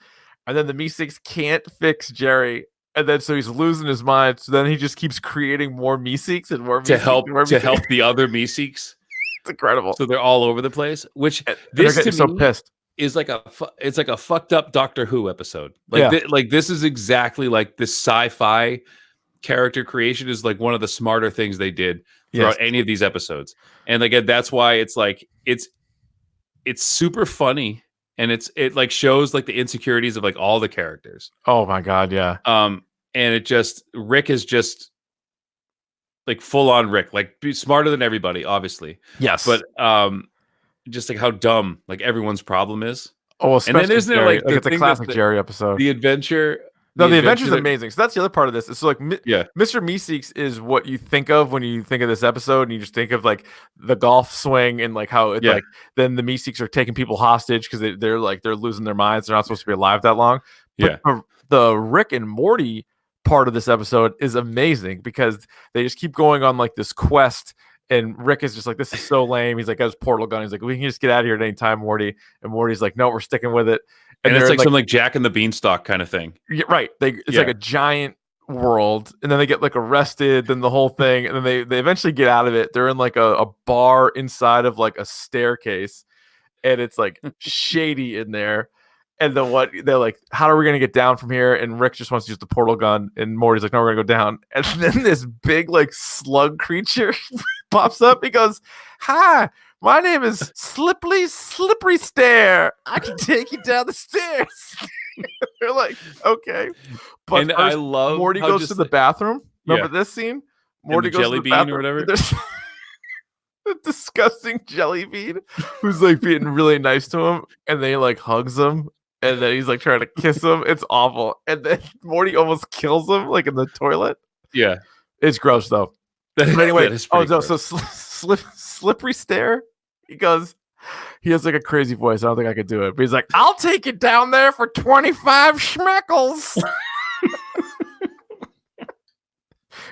And then the Meeseeks can't fix Jerry. And then so he's losing his mind. So then he just keeps creating more Meeseeks and more Meeseeks. To help the other Meeseeks. It's incredible. So they're all over the place, which this to me so pissed. Is like it's like a fucked up Doctor Who episode. Like this is exactly like this sci-fi character creation is like one of the smarter things they did throughout any of these episodes. And again, that's why it's like it's super funny, and it like shows like the insecurities of like all the characters. Oh my god, yeah. And it just Rick is just like full on Rick, like be smarter than everybody, obviously. Yes. But just like how dumb like everyone's problem is. Oh, especially and then isn't there like it's a classic Jerry episode. The adventure. No, the adventure is amazing. So that's the other part of this. It's so like yeah, Mr. Meeseeks is what you think of when you think of this episode, and you just think of like the golf swing and like how like then the Meeseeks are taking people hostage because they're losing their minds. They're not supposed to be alive that long. But the Rick and Morty part of this episode is amazing because they just keep going on like this quest. And Rick is just like, this is so lame. He's like, got his portal gun. He's like, we can just get out of here at any time, Morty. And Morty's like, no, we're sticking with it. And it's like some like Jack and the Beanstalk kind of thing. Yeah, right. It's like a giant world. And then they get like arrested, then the whole thing. And then they eventually get out of it. They're in like a bar inside of like a staircase. And it's like shady in there. And then they're like, how are we going to get down from here? And Rick just wants to use the portal gun. And Morty's like, no, we're going to go down. And then this big like slug creature pops up. He goes, hi, my name is Slippery Stare. I can take you down the stairs. They're like, okay. But and I love Morty goes to the bathroom. Remember this scene? Morty goes jelly to the bean bathroom or whatever. There's a disgusting jelly bean who's like being really nice to him, and then he like hugs him. And then he's like trying to kiss him. It's awful. And then Morty almost kills him, like in the toilet. Yeah, it's gross though. But anyway, so Slippery Stare. He has like a crazy voice. I don't think I could do it, but he's like, "I'll take you down there for 25 schmeckles."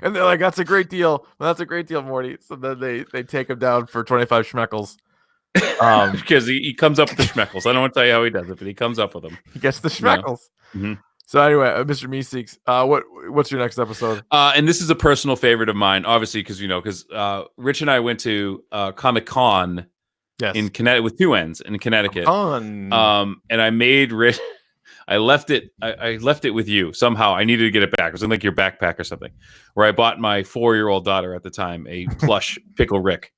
And they're like, "That's a great deal. Well, that's a great deal, Morty." So then they take him down for 25 schmeckles. Because he comes up with the schmeckles. I don't want to tell you how he does it, but he comes up with them. He gets the schmeckles. Mm-hmm. So anyway, Mr. Meeseeks, what's your next episode? And this is a personal favorite of mine, obviously, because Rich and I went to Comic-Con in Connecticut with 2 N's in Connecticut. And I made Rich. I left it with you somehow. I needed to get it back. It was in like your backpack or something. Where I bought my 4-year-old daughter at the time a plush Pickle Rick.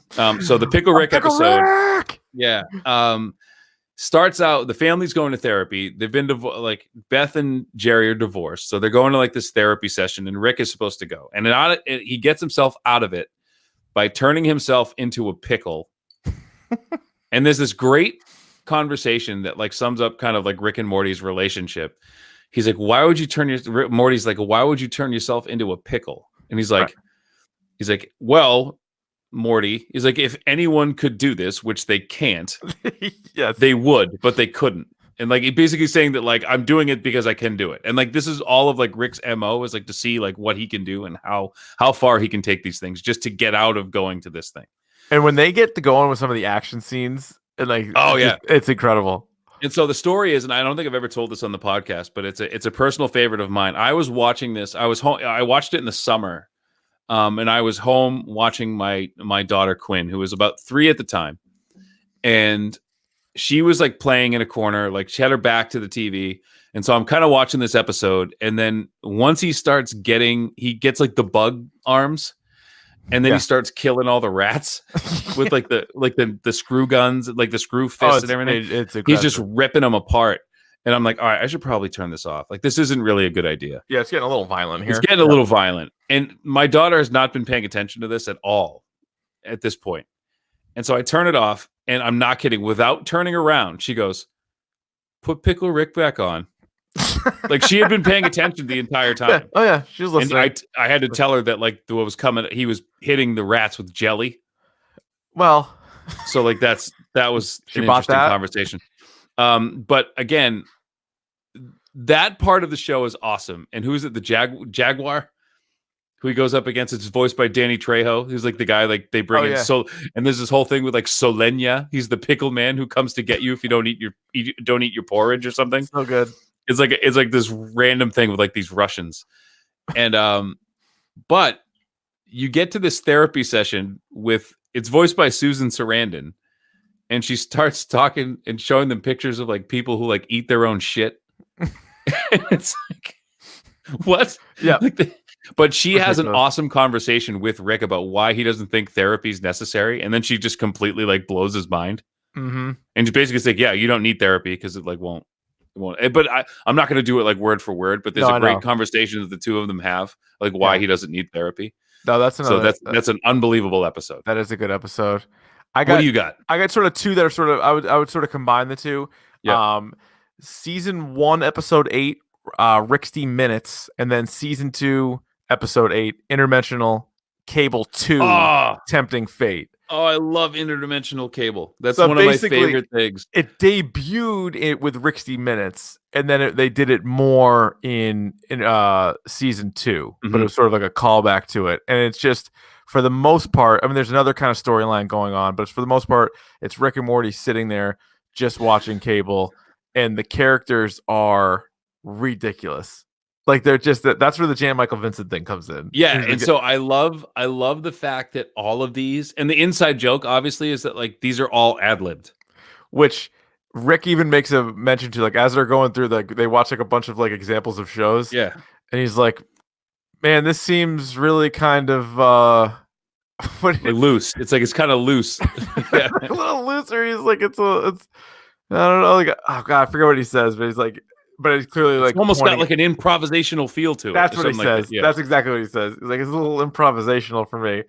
So the Pickle Rick episode, starts out. The family's going to therapy. They've been like Beth and Jerry are divorced, so they're going to like this therapy session, and Rick is supposed to go. And he gets himself out of it by turning himself into a pickle. And there's this great conversation that like sums up kind of like Rick and Morty's relationship. He's like, "Why would you Morty's like, "Why would you turn yourself into a pickle?" And he's like, "Well, Morty," he's like, "if anyone could do this, which they can't, yes, they would, but they couldn't." And like, he basically saying that like, I'm doing it because I can do it. And like, this is all of like Rick's MO is like to see like what he can do and how far he can take these things just to get out of going to this thing. And when they get to go on with some of the action scenes, and like, it's incredible. And so the story is, and I don't think I've ever told this on the podcast, but it's a personal favorite of mine. I was watching this. I watched it in the summer. And I was home watching my daughter Quinn, who was about 3 at the time, and she was like playing in a corner, like she had her back to the TV. And so I'm kind of watching this episode, and then once he gets like the bug arms, and then he starts killing all the rats with like the screw guns, like the screw fists and everything. He's just ripping them apart. And I'm like, all right, I should probably turn this off. Like, this isn't really a good idea. Yeah, it's getting a little violent here. It's getting a little violent. And my daughter has not been paying attention to this at all at this point. And so I turn it off, and I'm not kidding. Without turning around, she goes, "Put Pickle Rick back on." Like she had been paying attention the entire time. Yeah. Oh yeah, she was And listening. I had to tell her that like what was coming, he was hitting the rats with jelly. Well, So like that was she an bought interesting that conversation. But again, that part of the show is awesome. And who's it? The Jaguar, who he goes up against. It's voiced by Danny Trejo. He's like the guy like they bring Oh, in. yeah. So and there's this whole thing with like Solenia. He's the pickle man who comes to get you if you don't eat your porridge or something. So good. It's like this random thing with like these Russians. And but you get to this therapy session with, it's voiced by Susan Sarandon, and she starts talking and showing them pictures of like people who like eat their own shit. And it's like, what? Yeah. But she has an Ridiculous. awesome conversation with Rick about why he doesn't think therapy is necessary, and then she just completely like blows his mind. Mm-hmm. And she basically says, like, yeah, you don't need therapy because it like won't. But I'm not going to do it like word for word. But there's a great conversation that the two of them have, like why he doesn't need therapy. No, that's another. So that's an unbelievable episode. That is a good episode. What do you got? I got sort of two that are sort of. I would sort of combine the two. Yeah. Season 1, episode 8, Rick's D Minutes, and then season 2, episode 8, Interdimensional Cable 2, Tempting Fate. Oh, I love interdimensional cable. That's one of my favorite things. It debuted with Rick's D Minutes, and then they did it more in season 2, but it was sort of like a callback to it. And it's just, for the most part, I mean, there's another kind of storyline going on, but for the most part, it's Rick and Morty sitting there just watching cable, and the characters are ridiculous. Like they're just that's where the Jan Michael Vincent thing comes in. Yeah, and so I love the fact that all of these, and the inside joke obviously is that like these are all ad-libbed, which Rick even makes a mention to, like as they're going through they watch like a bunch of like examples of shows. Yeah, and he's like, "Man, this seems really kind of like loose. It's like it's kind of loose, yeah. A little looser." He's like, it's I don't know, like, oh god, I forget what he says, but he's like. But it's clearly like almost got like an improvisational feel to it. That's what he says. Yeah. That's exactly what he says. He's like, it's a little improvisational for me.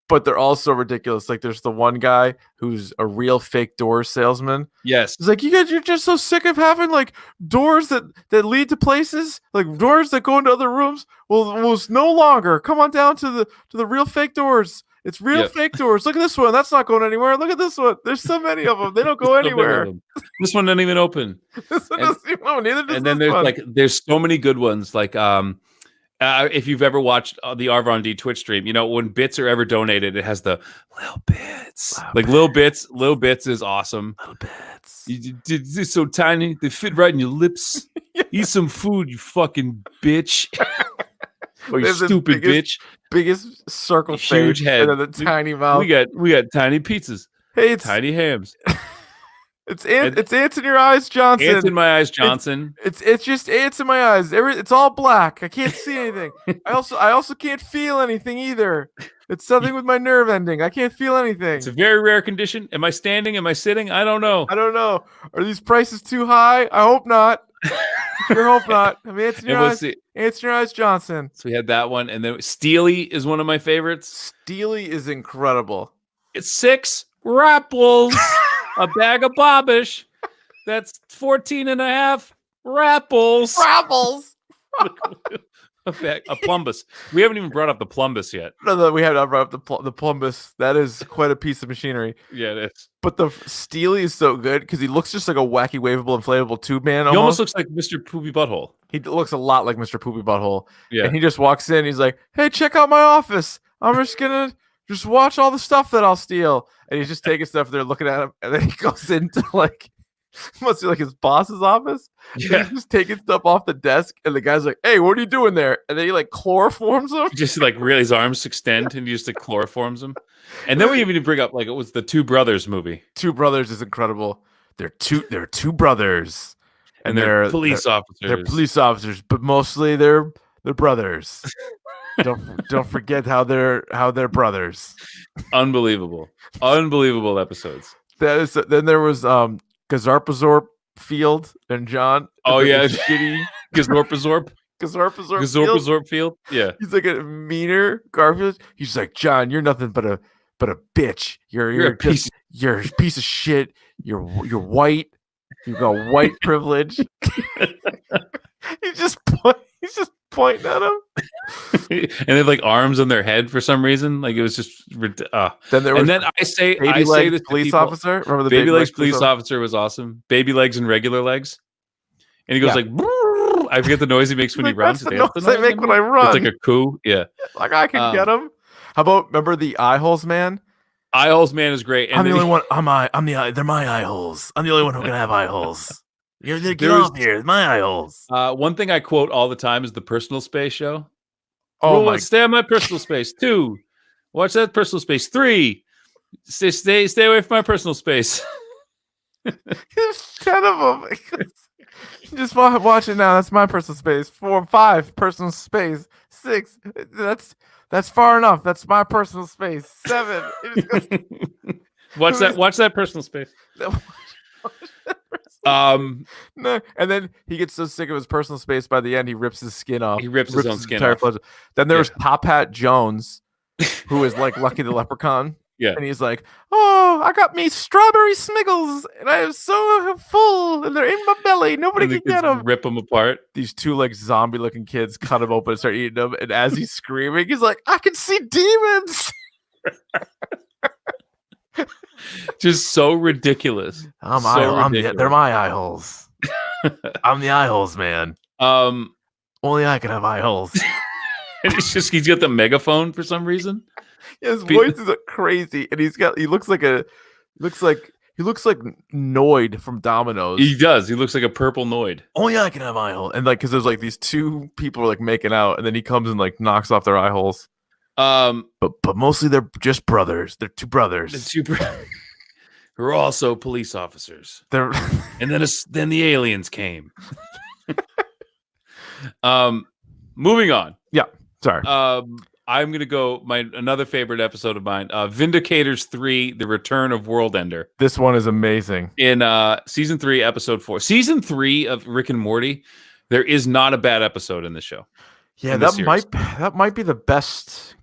But they're all so ridiculous. Like there's the one guy who's a real fake doors salesman. Yes. He's like, you're just so sick of having like doors that lead to places, like doors that go into other rooms. Well, it's no longer. Come on down to the real fake doors. It's real fake doors. Look at this one. That's not going anywhere. Look at this one. There's so many of them. They don't go anywhere. This one doesn't even open. This one doesn't even open. Neither does and then there's one. There's so mmany good ones. Like if you've ever watched the Arvon D Twitch stream, you know when bits are ever donated, it has the little bits. Little bits is awesome. Little bits. They're so tiny, they fit right in your lips. Eat some food, you fucking bitch. Or you stupid bitch. Biggest circle huge face, head, and then the tiny mouth. We got tiny pizzas. Hey, it's tiny hams. It's ants in your eyes, Johnson. Ants in my eyes, Johnson. It's just ants in my eyes. It's all black. I can't see anything. I also can't feel anything either. It's something with my nerve ending. I can't feel anything. It's a very rare condition. Am I standing? Am I sitting? I don't know. Are these prices too high? I hope not. Sure hope not. I mean, ants in your eyes. Ants in your eyes, Johnson. So we had that one, and then Steely is one of my favorites. Steely is incredible. It's 6 rapples, a bag of Bobbish. That's 14 and a half rapples. Rapples. A plumbus. We haven't even brought up the plumbus yet. No, we haven't brought up the plumbus. That is quite a piece of machinery. Yeah, it is. But the Steely is so good because he looks just like a wacky, wavable, inflatable tube man. He almost looks like Mr. Poopy Butthole. He looks a lot like Mr. Poopy Butthole. Yeah. And he just walks in. He's like, "Hey, check out my office. I'm just gonna just watch all the stuff that I'll steal." And he's just taking stuff there, looking at him, and then he goes into like. Must be like his boss's office. Yeah, he's just taking stuff off the desk, and the guy's like, "Hey, what are you doing there?" And then he like chloroforms him. Just like really, his arms extend, and he just like chloroforms him. And then we even bring up like it was the Two Brothers movie. Two Brothers is incredible. They're two brothers, and they're police officers. They're police officers, but mostly they're brothers. don't forget how they're brothers. Unbelievable episodes. That is. Then there was Gazarpazorp Field and John. Oh yeah, shitty Gazorpazorp Field. Yeah, he's like a meaner Garfield. He's like, "John, you're nothing but a but a bitch. You're a piece. You're a piece of shit. You're white. You've got white privilege. He's just pointing at him. And they have like arms on their head for some reason. Like it was just. Then there was I say this police officer. Remember the Baby Legs police officer was awesome. Baby Legs and regular legs, and he goes like. I forget the noise he makes when he runs. That's the noise I make when I run. It's like a coo. Yeah, like I can get him. How about remember the eye holes man? Eye holes man is great. And I'm the only one. They're my eye holes. I'm the only one who can have eye holes. Get off here. My eye holes. One thing I quote all the time is the personal space show. Oh my! Stay on my personal space. 2, watch that personal space. 3, stay away from my personal space. There's 10 of them. Just watch it now. That's my personal space. 4, 5, personal space. 6, that's far enough. That's my personal space. 7. Watch that personal space. No, and then he gets so sick of his personal space by the end, he rips his skin off. He rips his own skin off. Then there's Top Hat Jones, who is like Lucky the Leprechaun. Yeah. And he's like, "Oh, I got me strawberry smiggles, and I am so full, and they're in my belly. Nobody can get them." Rip them apart. These 2 like zombie-looking kids cut him open and start eating them. And as he's screaming, he's like, "I can see demons." Just so ridiculous. They're my eye holes. I'm the eye holes man. Only I can have eye holes. And he's got the megaphone for some reason. His voice is crazy, and he looks like Noid from Domino's. He does. He looks like a purple Noid. Only I can have eye holes, and like because there's like these 2 people like making out, and then he comes and like knocks off their eye holes. But mostly they're just brothers. They're 2 brothers. The 2 brothers who are also police officers. They're and then the aliens came. Moving on. Yeah. Sorry. I'm gonna go another favorite episode of mine, Vindicators 3: The Return of World Ender. This one is amazing. In season 3, episode 4. Season 3 of Rick and Morty, there is not a bad episode in the show. Yeah, that might be the best.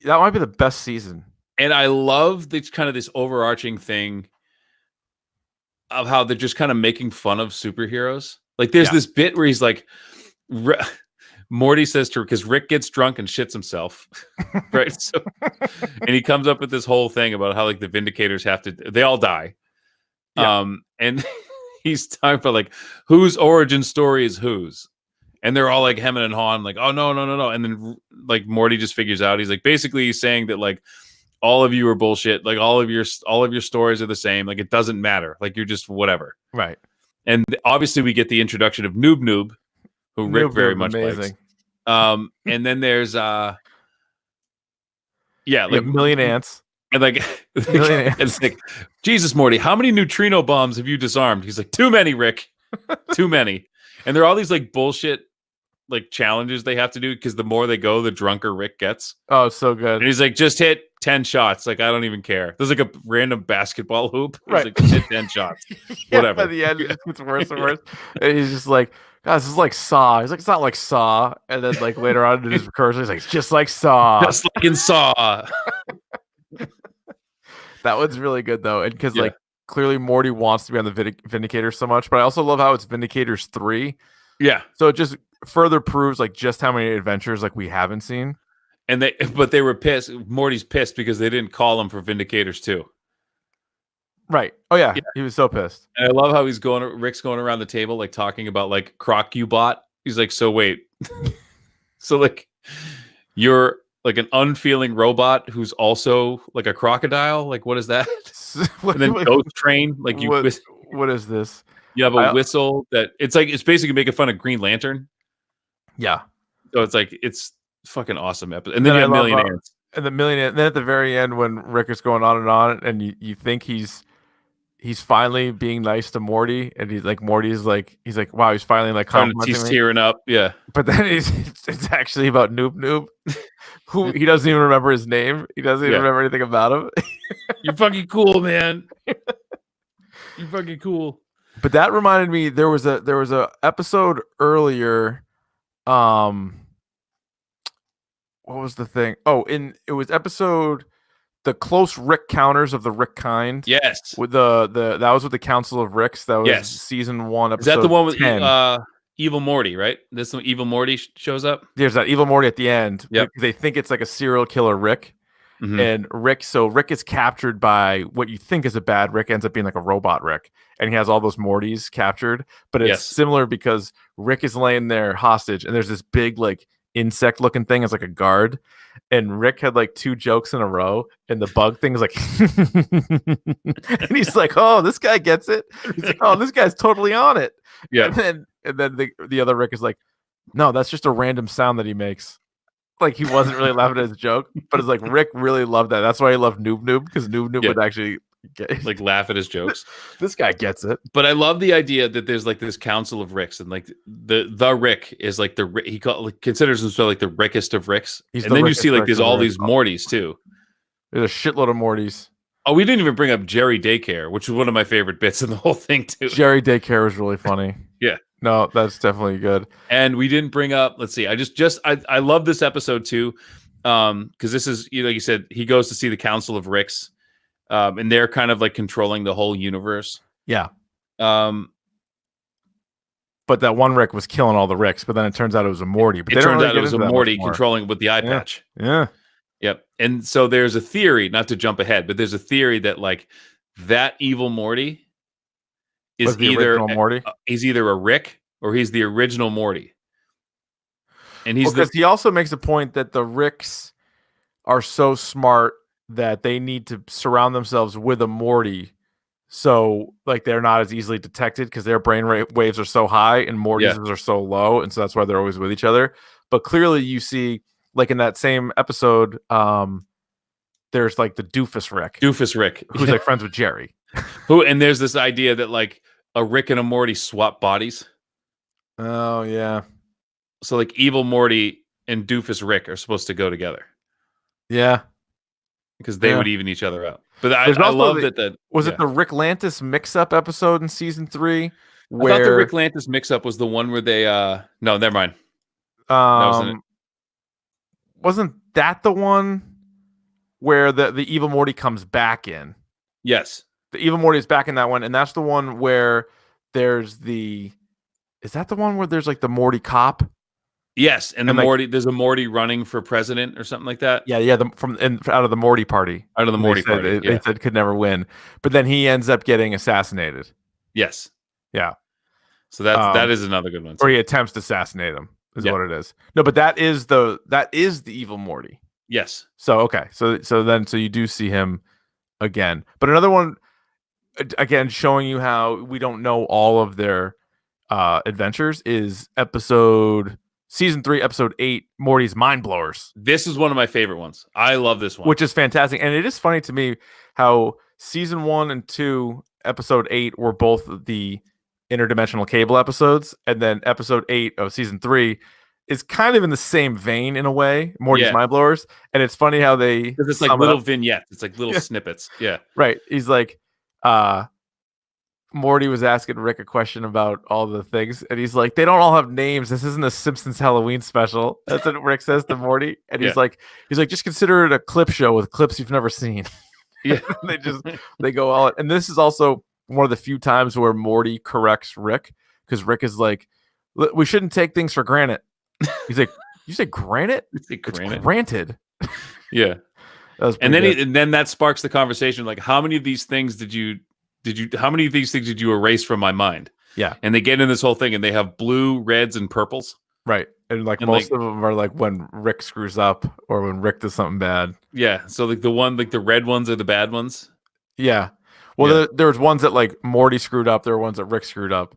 That might be the best season. And I love this kind of this overarching thing of how they're just kind of making fun of superheroes. Like there's this bit where he's like, Morty says to her, because Rick gets drunk and shits himself, right? So, and he comes up with this whole thing about how like the Vindicators they all die. Yeah. And he's talking about like whose origin story is whose. And they're all like hemming and hawing, like, oh no. And then like Morty just figures out, he's like, basically he's saying that like all of you are bullshit. Like all of your stories are the same. Like it doesn't matter. Like you're just whatever. Right. And obviously we get the introduction of Noob, who Rick very much likes. And then there's like Million Ants. And like, it's like, Jesus, Morty, how many neutrino bombs have you disarmed? He's like, too many, Rick. Too many. And there are all these like bullshit like challenges they have to do because the more they go, the drunker Rick gets. Oh, so good. And he's like, just hit 10 shots. Like, I don't even care. There's like a random basketball hoop. He's right. like, just hit 10 shots. Whatever. By the end, it gets worse and worse. And he's just like, guys, this is like Saw. He's like, it's not like Saw. And then like later on in his recursion, he's like, it's just like Saw. Just like in Saw. That one's really good though. And because like clearly Morty wants to be on the Vindicator so much, but I also love how it's Vindicators 3. Yeah. So it just further proves like just how many adventures like we haven't seen. And they were pissed. Morty's pissed because they didn't call him for Vindicators 2. Right. Oh yeah. He was so pissed. And I love how Rick's going around the table like talking about like Croc you bought. He's like, so wait. So like you're like an unfeeling robot who's also like a crocodile. Like what is that? And then Ghost Train. Like what is this? You have a whistle that it's basically making fun of Green Lantern. Yeah. So it's like it's fucking awesome episode. And then you have Million Ants. And then at the very end when Rick is going on and you think he's finally being nice to Morty, and he's like wow, he's finally like he's tearing up. Yeah. But then it's actually about Noob, who he doesn't even remember his name. He doesn't even remember anything about him. You're fucking cool, man. You're fucking cool. But that reminded me there was a episode earlier. What was the thing? Oh, it was episode the close Rick counters of the Rick kind. Yes. With the that was with the Council of Ricks. That was Yes. season 1, Is that episode the one with 10. Evil Morty, right? This one, Evil Morty shows up. There's that Evil Morty at the end. Yep. They think it's like a serial killer Rick. Mhm. And Rick is captured by what you think is a bad Rick, ends up being like a robot Rick. And he has all those Mortys captured. But it's similar because Rick is laying there hostage, and there's this big like insect looking thing as like a guard. And Rick had like 2 jokes in a row, and the bug thing is like, and he's like, "Oh, this guy gets it." He's like, "Oh, this guy's totally on it." Yeah. And then the other Rick is like, "No, that's just a random sound that he makes." Like he wasn't really laughing at his joke, but it's like Rick really loved that. That's why he loved Noob Noob, because Noob Noob would actually like laugh at his jokes. This guy gets it. But I love the idea that there's like this council of Ricks, and like the Rick is like considers himself like the Rickest of Ricks. And then you see like there's all these Mortys too. There's a shitload of Mortys. Oh, we didn't even bring up Jerry Daycare, which is one of my favorite bits in the whole thing too. Jerry Daycare was really funny. Yeah. No, that's definitely good. And we didn't bring up, let's see, I love this episode too. Because this is, like you said, he goes to see the Council of Ricks. And they're kind of like controlling the whole universe. Yeah. But that one Rick was killing all the Ricks, but then it turns out it was a Morty. But it turned out it was a Morty controlling with the eye patch. Yeah. Yep. And so there's a theory, not to jump ahead, but there's a theory that like that evil Morty is either Morty. He's either a Rick or he's the original Morty. And he also makes a point that the Ricks are so smart that they need to surround themselves with a Morty, so like they're not as easily detected because their brain waves are so high and Morty's are so low, and so that's why they're always with each other. But clearly, you see, like in that same episode, there's like the Doofus Rick, who's like friends with Jerry. And there's this idea that like a Rick and a Morty swap bodies. Oh yeah. So like evil Morty and Doofus Rick are supposed to go together. Yeah. Because they would even each other out. But I love that. Was it the Rick Lantis mix-up episode in season 3? I thought the Rick Lantis mix-up was the one where they no, never mind. Wasn't that the one where the evil Morty comes back in? Yes. The evil Morty is back in that one, and that's the one where there's is that the one where there's like the Morty cop? Yes, and the Morty, there's a Morty running for president or something like that. Yeah, out of the Morty party. Out of the Morty party. They said could never win, but then he ends up getting assassinated. Yes. Yeah. So that is another good one. Or he attempts to assassinate him. Is what it is. No, but that is the evil Morty. Yes. So okay, so you do see him again, but another one again showing you how we don't know all of their adventures is season 3, episode 8, Morty's Mind Blowers. This is one of my favorite ones. I love this one. Which is fantastic. And it is funny to me how season 1 and 2, episode 8 were both the interdimensional cable episodes. And then episode 8 of season 3 is kind of in the same vein in a way, Morty's Mind Blowers. And it's funny how because it's like little vignettes. It's like little snippets. Yeah. Right. He's like, Morty was asking Rick a question about all the things, and he's like, "They don't all have names. This isn't a Simpsons Halloween special." That's what Rick says to Morty, and he's like, "Just consider it a clip show with clips you've never seen." Yeah, they go all, and this is also one of the few times where Morty corrects Rick because Rick is like, "We shouldn't take things for granted." He's like, "You say granted? It's granted." Yeah, and then that sparks the conversation. Like, how many of these things did you erase from my mind? Yeah. And they get in this whole thing and they have blue, reds, and purples. Right. And most of them are like when Rick screws up or when Rick does something bad. Yeah. So like the red ones are the bad ones. Yeah. Well, there was ones that like Morty screwed up. There were ones that Rick screwed up.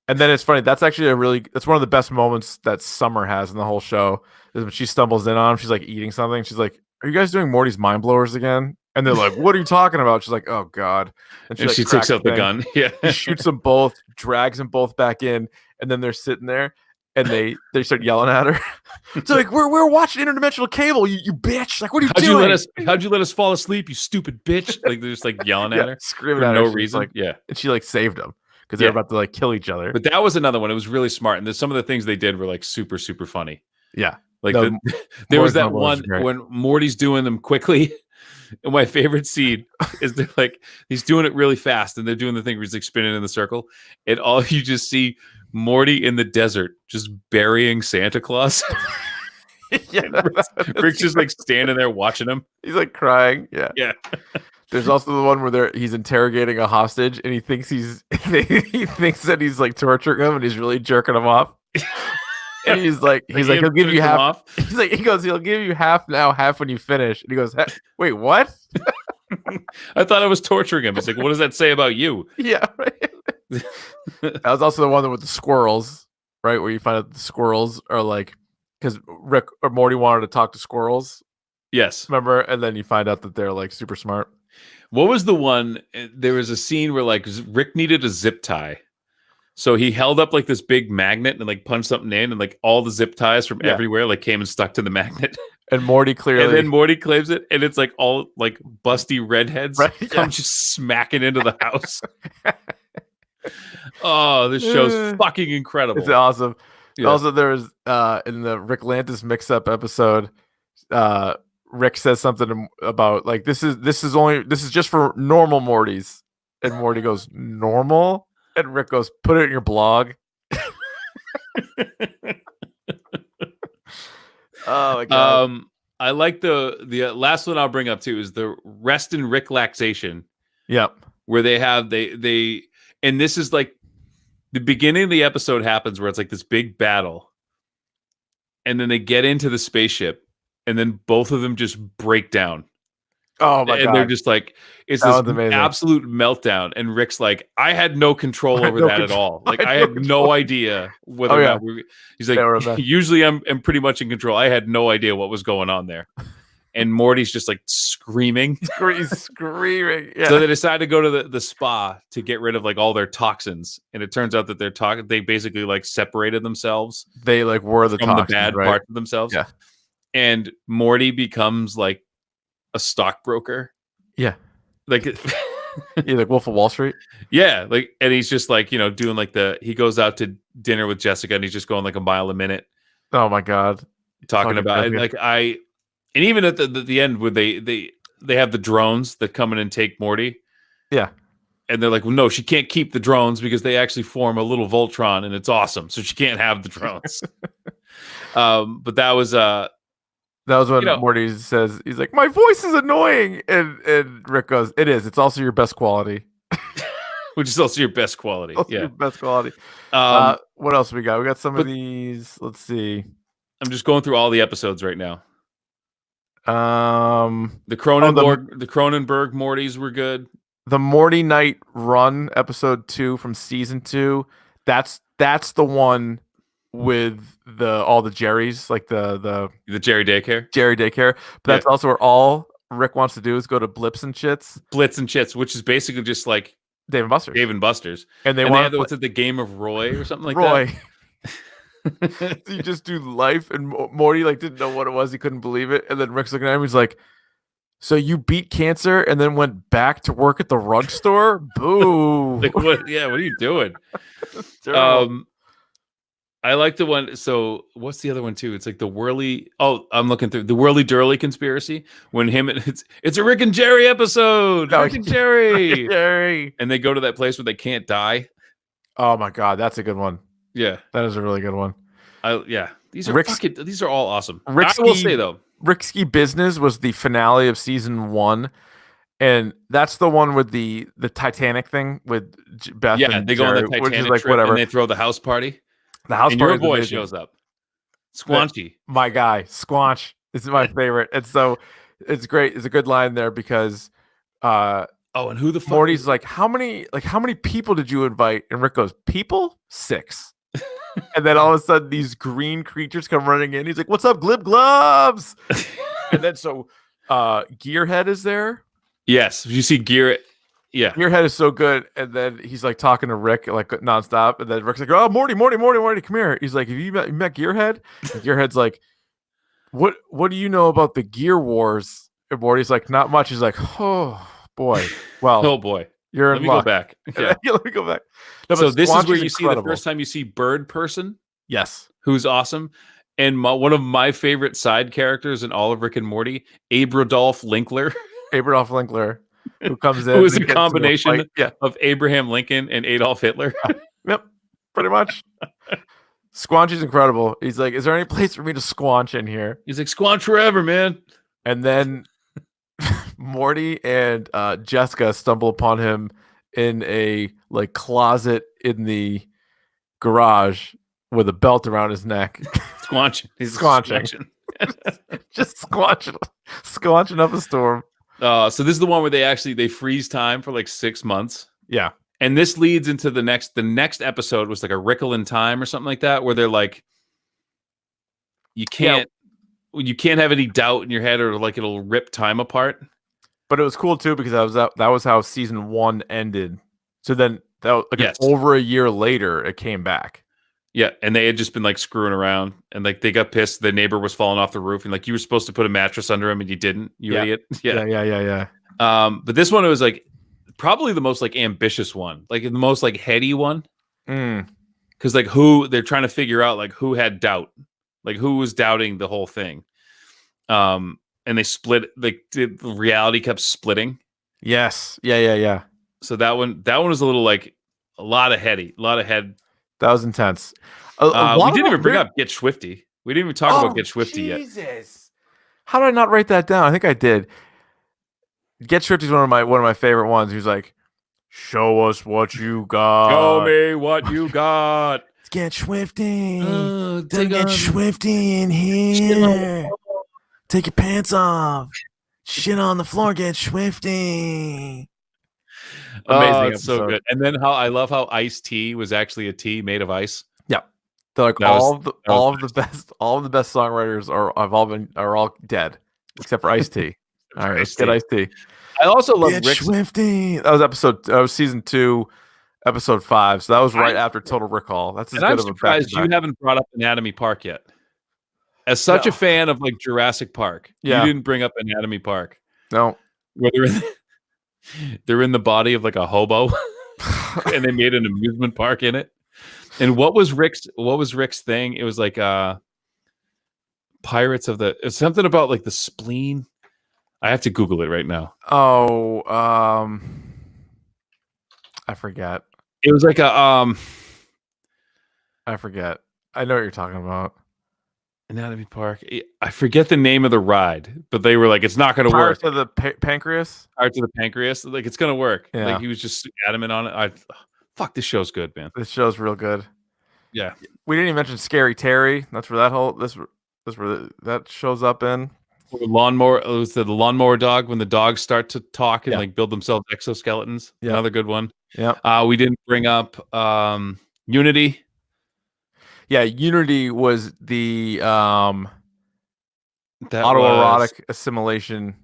And then it's funny. That's actually that's one of the best moments that Summer has in the whole show is when she stumbles in on him. She's like eating something. She's like, "Are you guys doing Morty's Mind Blowers again?" And they're like, "What are you talking about?" She's like, "Oh God!" And she takes out the gun. Yeah, she shoots them both, drags them both back in, and then they're sitting there, and they start yelling at her. It's like we're watching interdimensional cable, you bitch! Like, what are you doing? How'd you let us fall asleep, you stupid bitch? Like they're just like yelling at her, screaming for at no her. reason. Like, yeah, and she like saved them because they're about to like kill each other. But that was another one. It was really smart, and some of the things they did were like super funny. Yeah, like there was that one when Morty's doing them quickly. And my favorite scene is they're like, he's doing it really fast, and they're doing the thing where he's like spinning in the circle, and all you just see Morty in the desert just burying Santa Claus. Yeah, Rick's just like standing there watching him. he's like crying. Yeah. Yeah. There's also the one where he's interrogating a hostage, and he thinks he thinks that he's like torturing him, and he's really jerking him off. And he's like he'll give you half. Off. He goes, he'll give you half now, half when you finish. And he goes, wait, what? I thought I was torturing him. He's like, what does that say about you? Yeah, right. That was also the one with the squirrels, right? Where you find out the squirrels are like, because Rick or Morty wanted to talk to squirrels. Yes. Remember? And then you find out that they're like super smart. What was the one? There was a scene where like Rick needed a zip tie. So he held up like this big magnet and like punched something in, and like all the zip ties from everywhere like came and stuck to the magnet. And Morty clearly, and then Morty claims it, and it's like all like busty redheads come just smacking into the house. Oh, this show's fucking incredible. It's awesome. Yeah. Also, there's in the Rick Lantis mix-up episode, Rick says something about like this is just for normal Mortys, and Morty goes, normal. And Rick goes, put it in your blog. Oh my god. I like the last one I'll bring up too is the rest and Rick laxation. Yep. Where they have they and this is like the beginning of the episode happens where it's like this big battle, and then they get into the spaceship, and then both of them just break down. Oh my god. And they're just like, it's this absolute meltdown. And Rick's like, I had no control over that at all. Like I had no idea whether or not he's like, usually I'm pretty much in control. I had no idea what was going on there. And Morty's just like screaming. He's screaming. Yeah. So they decide to go to the spa to get rid of like all their toxins. And it turns out that they basically like separated themselves. They like were the from toxins, the bad part of themselves. Yeah. And Morty becomes like a stockbroker. Yeah. Like like Wolf of Wall Street. Yeah. Like, and he's just like, doing like he goes out to dinner with Jessica, and he's just going like a mile a minute. Oh my god. Talking about it. Like and even at the end where they have the drones that come in and take Morty. Yeah. And they're like, well, no, she can't keep the drones because they actually form a little Voltron, and it's awesome. So she can't have the drones. But that was when Morty says, he's like, my voice is annoying. And Rick goes, it is. It's also your best quality. Which is also your best quality. Your best quality. What else we got? We got some of these. Let's see. I'm just going through all the episodes right now. The Cronenberg Mortys were good. The Morty Night Run episode 2 from season 2. That's the one with all the Jerrys, like the Jerry daycare. But that's also where all Rick wants to do is go to Blitz and Chits, which is basically just like Dave and Buster's. And they have the game of Roy or something like that. So you just do life, and Morty like didn't know what it was. He couldn't believe it. And then Rick's looking at him. He's like, so you beat cancer and then went back to work at the rug store? Boo. Like, what? Yeah, what are you doing? I like the one. So what's the other one too? It's like the Whirly. Oh, I'm looking through the Whirly Durley conspiracy. When it's a Rick and Jerry episode. Rick and Jerry. And they go to that place where they can't die. Oh my god, that's a good one. Yeah, that is a really good one. These are all awesome. I will say though, Risky Business was the finale of season 1. And that's the one with the Titanic thing with Beth. Yeah, they go on the Titanic like, trip, whatever. and they throw the house party. The house and party. Your boy shows up. Squanchy. My guy, Squanch. This is my favorite. And so it's great. It's a good line there because and who the fuck Morty's like, how many people did you invite? And Rick goes, people? 6. And then all of a sudden these green creatures come running in. He's like, what's up, Glib Globs? And then Gearhead is there. Yes, you see Gear. Yeah, Gearhead is so good. And then he's like talking to Rick like nonstop. And then Rick's like, oh, Morty, come here. He's like, have you met Gearhead? And Gearhead's like, what do you know about the Gear Wars? And Morty's like, not much. He's like, oh boy. Well, oh boy. Let me go back. Yeah. Let me go back. No, so this is where you see the first time you see Bird Person. Yes. Who's awesome. And one of my favorite side characters in all of Rick and Morty, Abe Rodolph Linkler. Adolf Linkler, who comes in Who is and a gets into a combination fight. Yeah. of Abraham Lincoln and Adolf Hitler. Yep. Pretty much. Squanchy's incredible. He's like, "Is there any place for me to squanch in here?" He's like, "Squanch forever, man." And then Morty and Jessica stumble upon him in a like closet in the garage with a belt around his neck. Squanching. He's Squanching. Just squanching up a storm. So this is the one where they freeze time for like 6 months. Yeah. And this leads into the next episode was like a Rickle in Time or something like that, where they're like, you can't have any doubt in your head or like it'll rip time apart. But it was cool too because that was how season 1 ended. So then that was, like over a year later, it came back. Yeah, and they had just been like screwing around, and like they got pissed. The neighbor was falling off the roof, and like you were supposed to put a mattress under him, and you didn't. You idiot. Yeah. But this one, it was like probably the most like ambitious one, like the most like heady one, because like who they're trying to figure out like who had doubt, like who was doubting the whole thing. And they split. Like the reality kept splitting. Yes. Yeah. So that one was a little like a lot of head. That was intense. We didn't even bring up Get Swifty. We didn't even talk about Get Swifty yet. Jesus. How did I not write that down? I think I did. Get Swifty is one of my favorite ones. He's like, "Show us what you got. Show me what you got. Let's get Swifty. Get Swifty in here. Take your pants off. Shit on the floor. Get Swifty." Amazing, it's so good. And then I love how iced tea was actually a tea made of ice. Yeah, they're like all of the best songwriters are all dead except for Ice T. All right, let's get Ice T. I also love Rick Swifty. That was season 2, episode 5. So that was right after Total Recall. That's as good I'm of a surprised you haven't brought up Anatomy Park yet. As such a fan of like Jurassic Park, you didn't bring up Anatomy Park. No, whether they're in the body of like a hobo, and they made an amusement park in it. And what was Rick's thing? It was like Pirates of the. It's something about like the spleen. I have to Google it right now. Oh, I forget. It was like a I forget. I know what you're talking about. Anatomy Park. I forget the name of the ride, but they were like, "It's not going to work." Pirates of the Pancreas. Pirates of the Pancreas. Like, it's going to work. Yeah. Like he was just adamant on it. Fuck, this show's good, man. This show's real good. Yeah. We didn't even mention Scary Terry. That's where that shows up in. Lawnmower. It was the lawnmower dog when the dogs start to talk and like build themselves exoskeletons. Yeah. Another good one. Yeah. We didn't bring up Unity. Yeah, Unity was the autoerotic assimilation.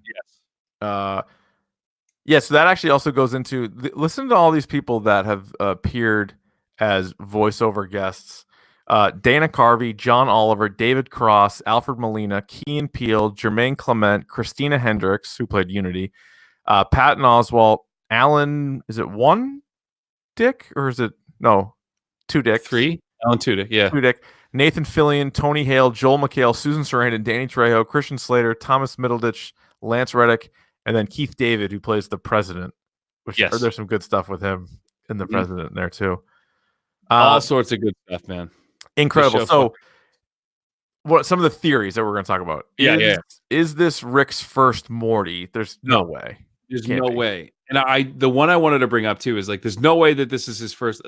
Yes. So that actually also goes into listen to all these people that have appeared as voiceover guests. Dana Carvey, John Oliver, David Cross, Alfred Molina, Key and Peele, Jermaine Clement, Christina Hendricks, who played Unity, Patton Oswalt, Alan, is it one dick or is it no 2 dicks? 3? Alan Tudyk, yeah. Tudyk, Nathan Fillion, Tony Hale, Joel McHale, Susan Sarandon, Danny Trejo, Christian Slater, Thomas Middleditch, Lance Reddick, and then Keith David, who plays the president. There's some good stuff with him in the president there too. All sorts of good stuff, man. Incredible. So, what some of the theories that we're going to talk about? Is this Rick's first Morty? There's no way. There's no way. And the one I wanted to bring up too is like, there's no way that this is his first.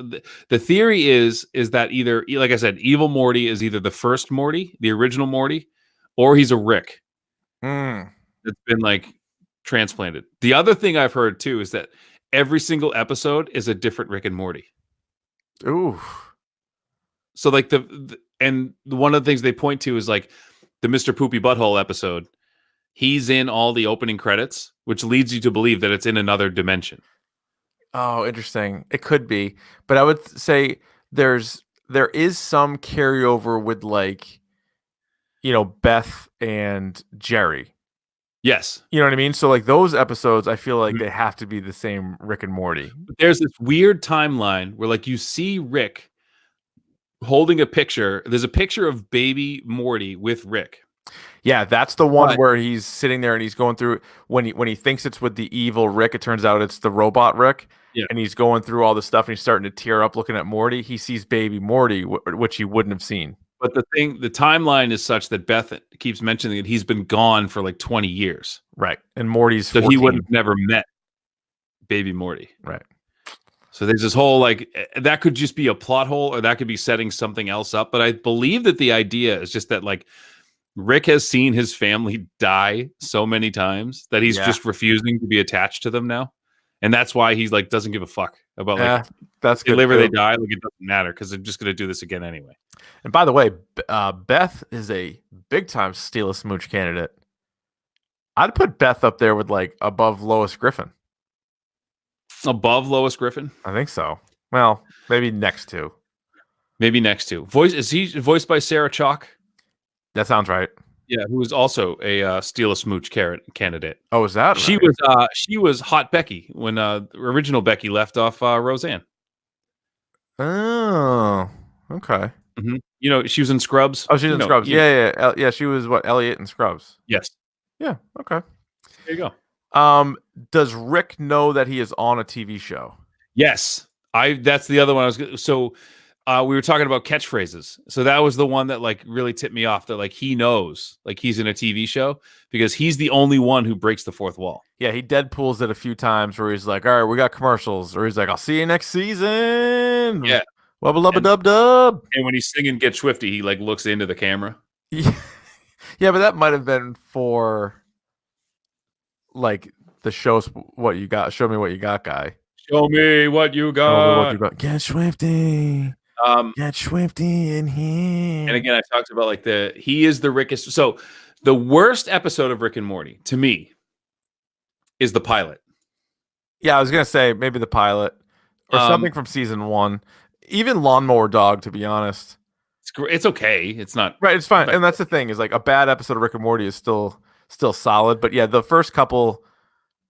The theory is that either, like I said, Evil Morty is either the first Morty, the original Morty, or he's a Rick that's been like transplanted. The other thing I've heard too is that every single episode is a different Rick and Morty. Ooh. So like one of the things they point to is like the Mr. Poopy Butthole episode. He's in all the opening credits, which leads you to believe that it's in another dimension. Oh, interesting. It could be, but I would say there is some carryover with like, Beth and Jerry. Yes. You know what I mean? So like those episodes, I feel like they have to be the same Rick and Morty. But there's this weird timeline where like you see Rick holding a picture. There's a picture of baby Morty with Rick. Yeah, that's the one But where he's sitting there and he's going through when he thinks it's with the evil Rick, it turns out it's the robot Rick, yeah, and he's going through all this stuff and he's starting to tear up looking at Morty. He sees baby Morty, which he wouldn't have seen. but the timeline is such that Beth keeps mentioning that he's been gone for like 20 years. Right, and Morty's So 14. he would have never met baby Morty. Right. So there's this whole like that could just be a plot hole, or that could be setting something else up. But I believe that the idea is just that like Rick has seen his family die so many times that he's just refusing to be attached to them now, and that's why he's like doesn't give a fuck about like that's they good live or they too. die. Like it doesn't matter because they're just gonna do this again anyway. And by the way, Beth is a big time steal a smooch candidate. I'd put Beth up there with like above Lois Griffin. Above Lois Griffin, I think so. Well, maybe next to. maybe next to is he voiced by Sarah Chalk? That sounds right. Yeah, who is also a steal a smooch candidate. Oh, is that She right? she was hot Becky when original Becky left off Roseanne. Oh, okay. Mm-hmm. You know, she was in Scrubs. Oh, she's in Scrubs. Yeah. She was what, Elliot in Scrubs. Yes. Yeah. Okay. There you go. Does Rick know that he is on a TV show? Yes. That's the other one I was so we were talking about catchphrases. So that was the one that like really tipped me off that like he knows like he's in a TV show because he's the only one who breaks the fourth wall. Yeah, he Deadpools it a few times where he's like, all right, we got commercials. Or he's like, I'll see you next season. Yeah. Wubba lubba dub dub. And when he's singing Get Swifty, he like looks into the camera. Yeah, but that might have been for like the show's what you got. Show me what you got, guy. Show me what you got. Show me what you got. Get Swifty. Get Swifty in here. And again, I talked about like he is the Rickest. So the worst episode of Rick and Morty to me is the pilot. Yeah, I was gonna say maybe the pilot or something from season 1. Even Lawnmower Dog, to be honest. It's okay. It's not right. It's fine, and that's the thing is like a bad episode of Rick and Morty is still solid. But yeah, the first couple,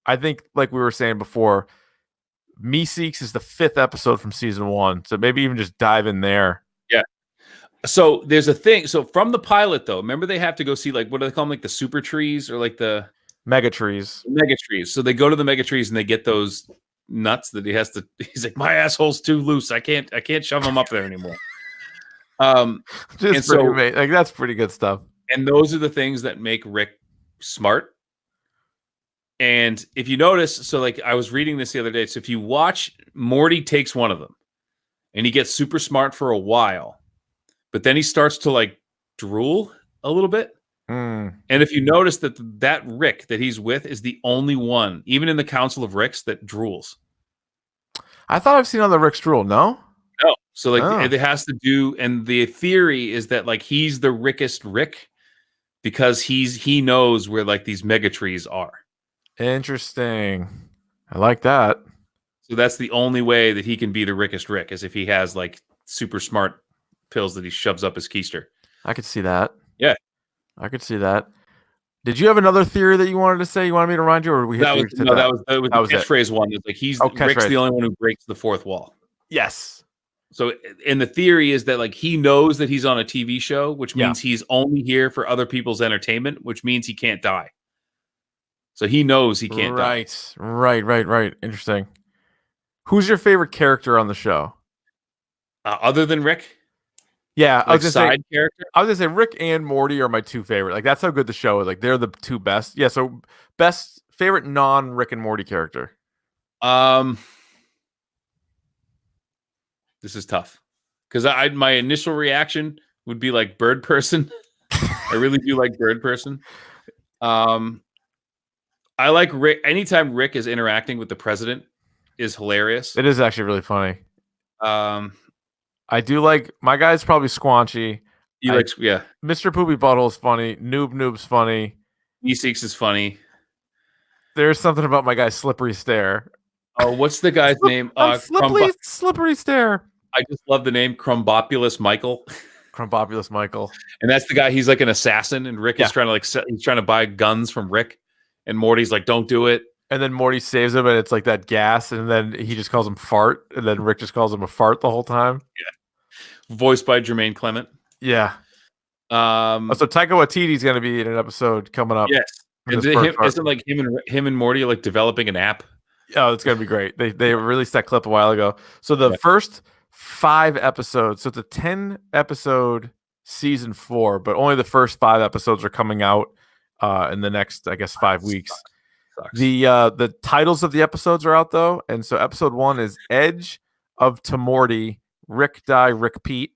I think, like we were saying before, Meeseeks is the 5th episode from season 1, so maybe even just dive in there. Yeah. So there's a thing. So from the pilot, though, remember they have to go see like what do they call them, like the super trees or like the mega trees. Mega trees. So they go to the mega trees and they get those nuts that he has to. He's like, my asshole's too loose. I can't shove them up there anymore. Just like that's pretty good stuff. And those are the things that make Rick smart. And if you notice, so like I was reading this the other day. So if you watch, Morty takes one of them and he gets super smart for a while, but then he starts to like drool a little bit. And if you notice that Rick that he's with is the only one, even in the Council of Ricks, that drools. I thought I've seen other Ricks drool. No. So like it has to do, and the theory is that like he's the Rickest Rick because he knows where like these mega trees are. Interesting. I like that. So that's the only way that he can be the Rickest Rick is if he has like super smart pills that he shoves up his keister. I could see that. Yeah. I could see that. Did you have another theory that you wanted to say? You wanted me to remind you, or we that was the catchphrase one. It's like Rick's the only one who breaks the fourth wall. Yes. So, and the theory is that like he knows that he's on a TV show, which means he's only here for other people's entertainment, which means he can't die. So he knows he can't die. Right. Interesting. Who's your favorite character on the show? Other than Rick? Yeah, like I was gonna say Rick and Morty are my two favorite. Like that's how good the show is. Like they're the two best. Yeah. So best favorite non-Rick and Morty character. This is tough because my initial reaction would be like Bird Person. I really do like Bird Person. I like Rick. Anytime Rick is interacting with the president is hilarious. It is actually really funny. I do like my guy's probably Squanchy. Mr. Poopy Butthole is funny. Noob's funny. Meeseeks is funny. There's something about my guy's Slippery Stare. Oh, what's the guy's name? Slippery Stare. I just love the name Crumbopulous Michael. Crumbopulous Michael. And that's the guy. He's like an assassin, and Rick is trying to he's trying to buy guns from Rick, and Morty's like, "Don't do it." And then Morty saves him, and it's like that gas, and then he just calls him Fart, and then Rick just calls him a fart the whole time. Yeah. Voiced by Jermaine Clement. Yeah. So Taika Waititi's going to be in an episode coming up. Yes. in And this first part. isn't like him and Morty like developing an app? Oh, it's going to be great. They released that clip a while ago. So the first 5 episodes, so it's a 10 episode season 4, but only the first 5 episodes are coming out in the next, I guess, 5 weeks. Sucks. The titles of the episodes are out though, and so episode 1 is Edge of Morty, Rick Die, Rick Pete.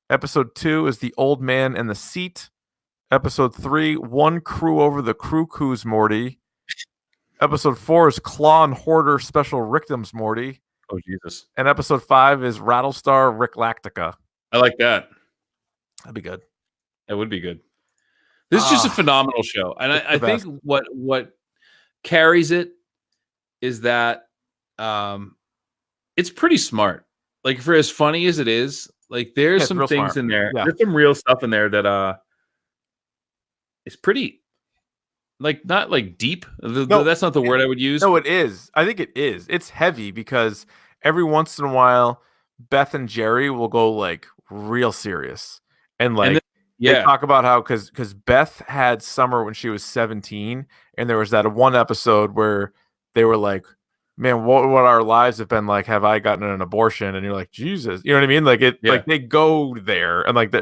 Episode 2 is The Old Man and the Seat. Episode 3, One Crew Over the Crew Morty. Episode 4 is Claw and Hoarder Special Rickdums Morty. Oh, Jesus. And episode 5 is Rattlestar Rick Lactica. I like that. That'd be good. That would be good. This is just a phenomenal show. And I think what carries it is that it's pretty smart. Like, for as funny as it is, like there's some things in there. Yeah. There's some real stuff in there that is pretty, like, not like deep. No, that's not the word I would use. No, it is. I think it is. It's heavy because every once in a while, Beth and Jerry will go like real serious. And like, they talk about how, because Beth had Summer when she was 17. And there was that one episode where they were like, man, what our lives have been like. Have I gotten an abortion? And you're like, Jesus, you know what I mean? Like like they go there, and like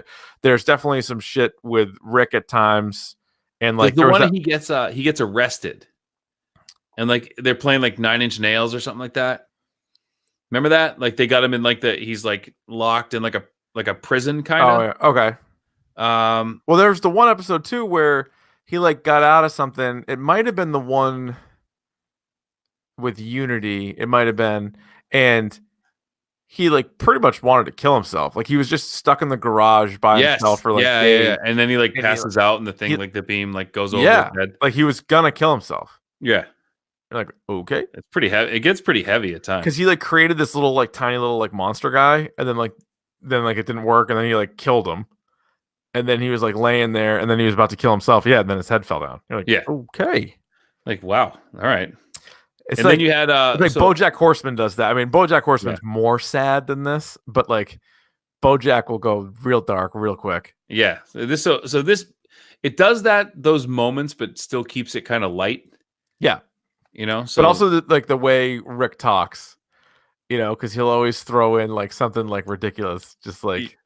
there's definitely some shit with Rick at times, and like the one he gets arrested, and like they're playing like 9 Inch Nails or something like that. Remember that? Like they got him in like he's like locked in like a prison kind of. Oh, yeah. Okay. Well, there's the one episode too where he like got out of something. It might have been the one with Unity, it might have been, and he like pretty much wanted to kill himself. Like he was just stuck in the garage by himself for like days. Yeah. And then he like passes out, and the thing like the beam like goes over his head. Like he was gonna kill himself. Yeah. You're like, okay. It's pretty heavy. It gets pretty heavy at times. Because he like created this little like tiny little like monster guy, and then it didn't work, and then he like killed him. And then he was like laying there, and then he was about to kill himself. Yeah, and then his head fell down. You're like, okay. Like, wow. All right. It's and like, then you had like BoJack Horseman does that. I mean, BoJack Horseman's more sad than this, but like BoJack will go real dark real quick. Yeah. So this it does those moments, but still keeps it kind of light. Yeah. You know, so but also the way Rick talks, you know, because he'll always throw in like something like ridiculous, just like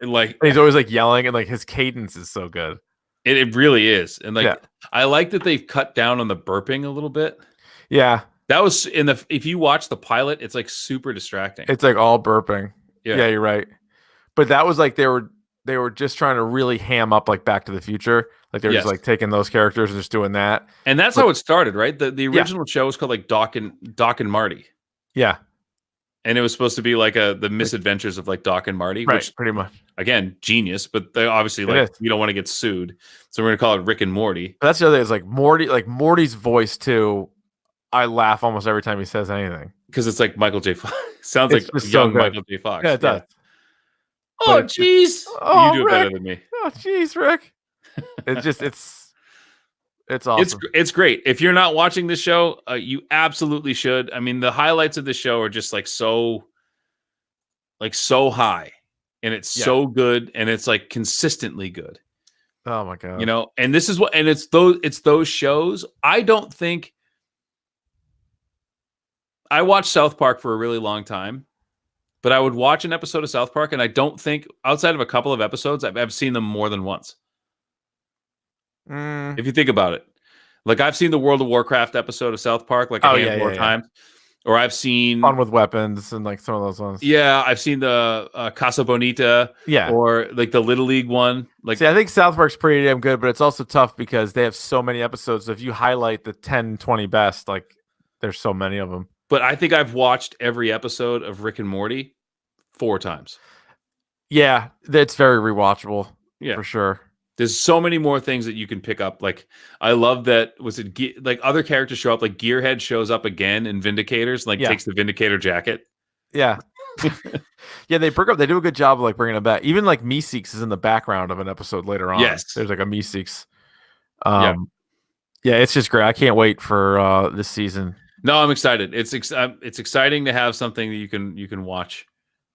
he's always like yelling, and like his cadence is so good. It really is, and like I like that they've cut down on the burping a little bit. Yeah. That was if you watch the pilot, it's like super distracting. It's like all burping. Yeah, you're right. But that was like they were just trying to really ham up like Back to the Future. Like they were just like taking those characters and just doing that. And that's how it started, right? The original show was called like Doc and Marty. Yeah. And it was supposed to be like the misadventures of like Doc and Marty, right, which pretty much, again, genius, but they obviously we don't want to get sued. So we're gonna call it Rick and Morty. But that's the other thing, is like Morty's voice too. I laugh almost every time he says anything. Because it's like Michael J. Fox. Sounds like young Michael J. Fox. Yeah, it does. Oh, jeez. You do it better than me. Oh, jeez, Rick. It's awesome. It's great. If you're not watching this show, you absolutely should. I mean, the highlights of the show are just like so high, and it's so good, and it's like consistently good. Oh my God. You know, and this is it's those shows. I don't think I watched South Park for a really long time, but I would watch an episode of South Park, and I don't think outside of a couple of episodes, I've seen them more than once. If you think about it, like I've seen the World of Warcraft episode of South Park like a handful of times, or I've seen Fun with Weapons and like some of those ones. Yeah, I've seen the Casa Bonita, or like the Little League one. Like, see, I think South Park's pretty damn good, but it's also tough because they have so many episodes. So if you highlight the 10, 20 best, like there's so many of them. But I think I've watched every episode of Rick and Morty 4 times. Yeah, it's very rewatchable. Yeah, for sure. There's so many more things that you can pick up. Like, I love that. Like other characters show up? Like Gearhead shows up again in Vindicators. Like takes the Vindicator jacket. Yeah, yeah. They do a good job of like bringing it back. Even like Meeseeks is in the background of an episode later on. Yes, there's like a Meeseeks. Yeah, it's just great. I can't wait for this season. No, I'm excited. It's exciting to have something that you can watch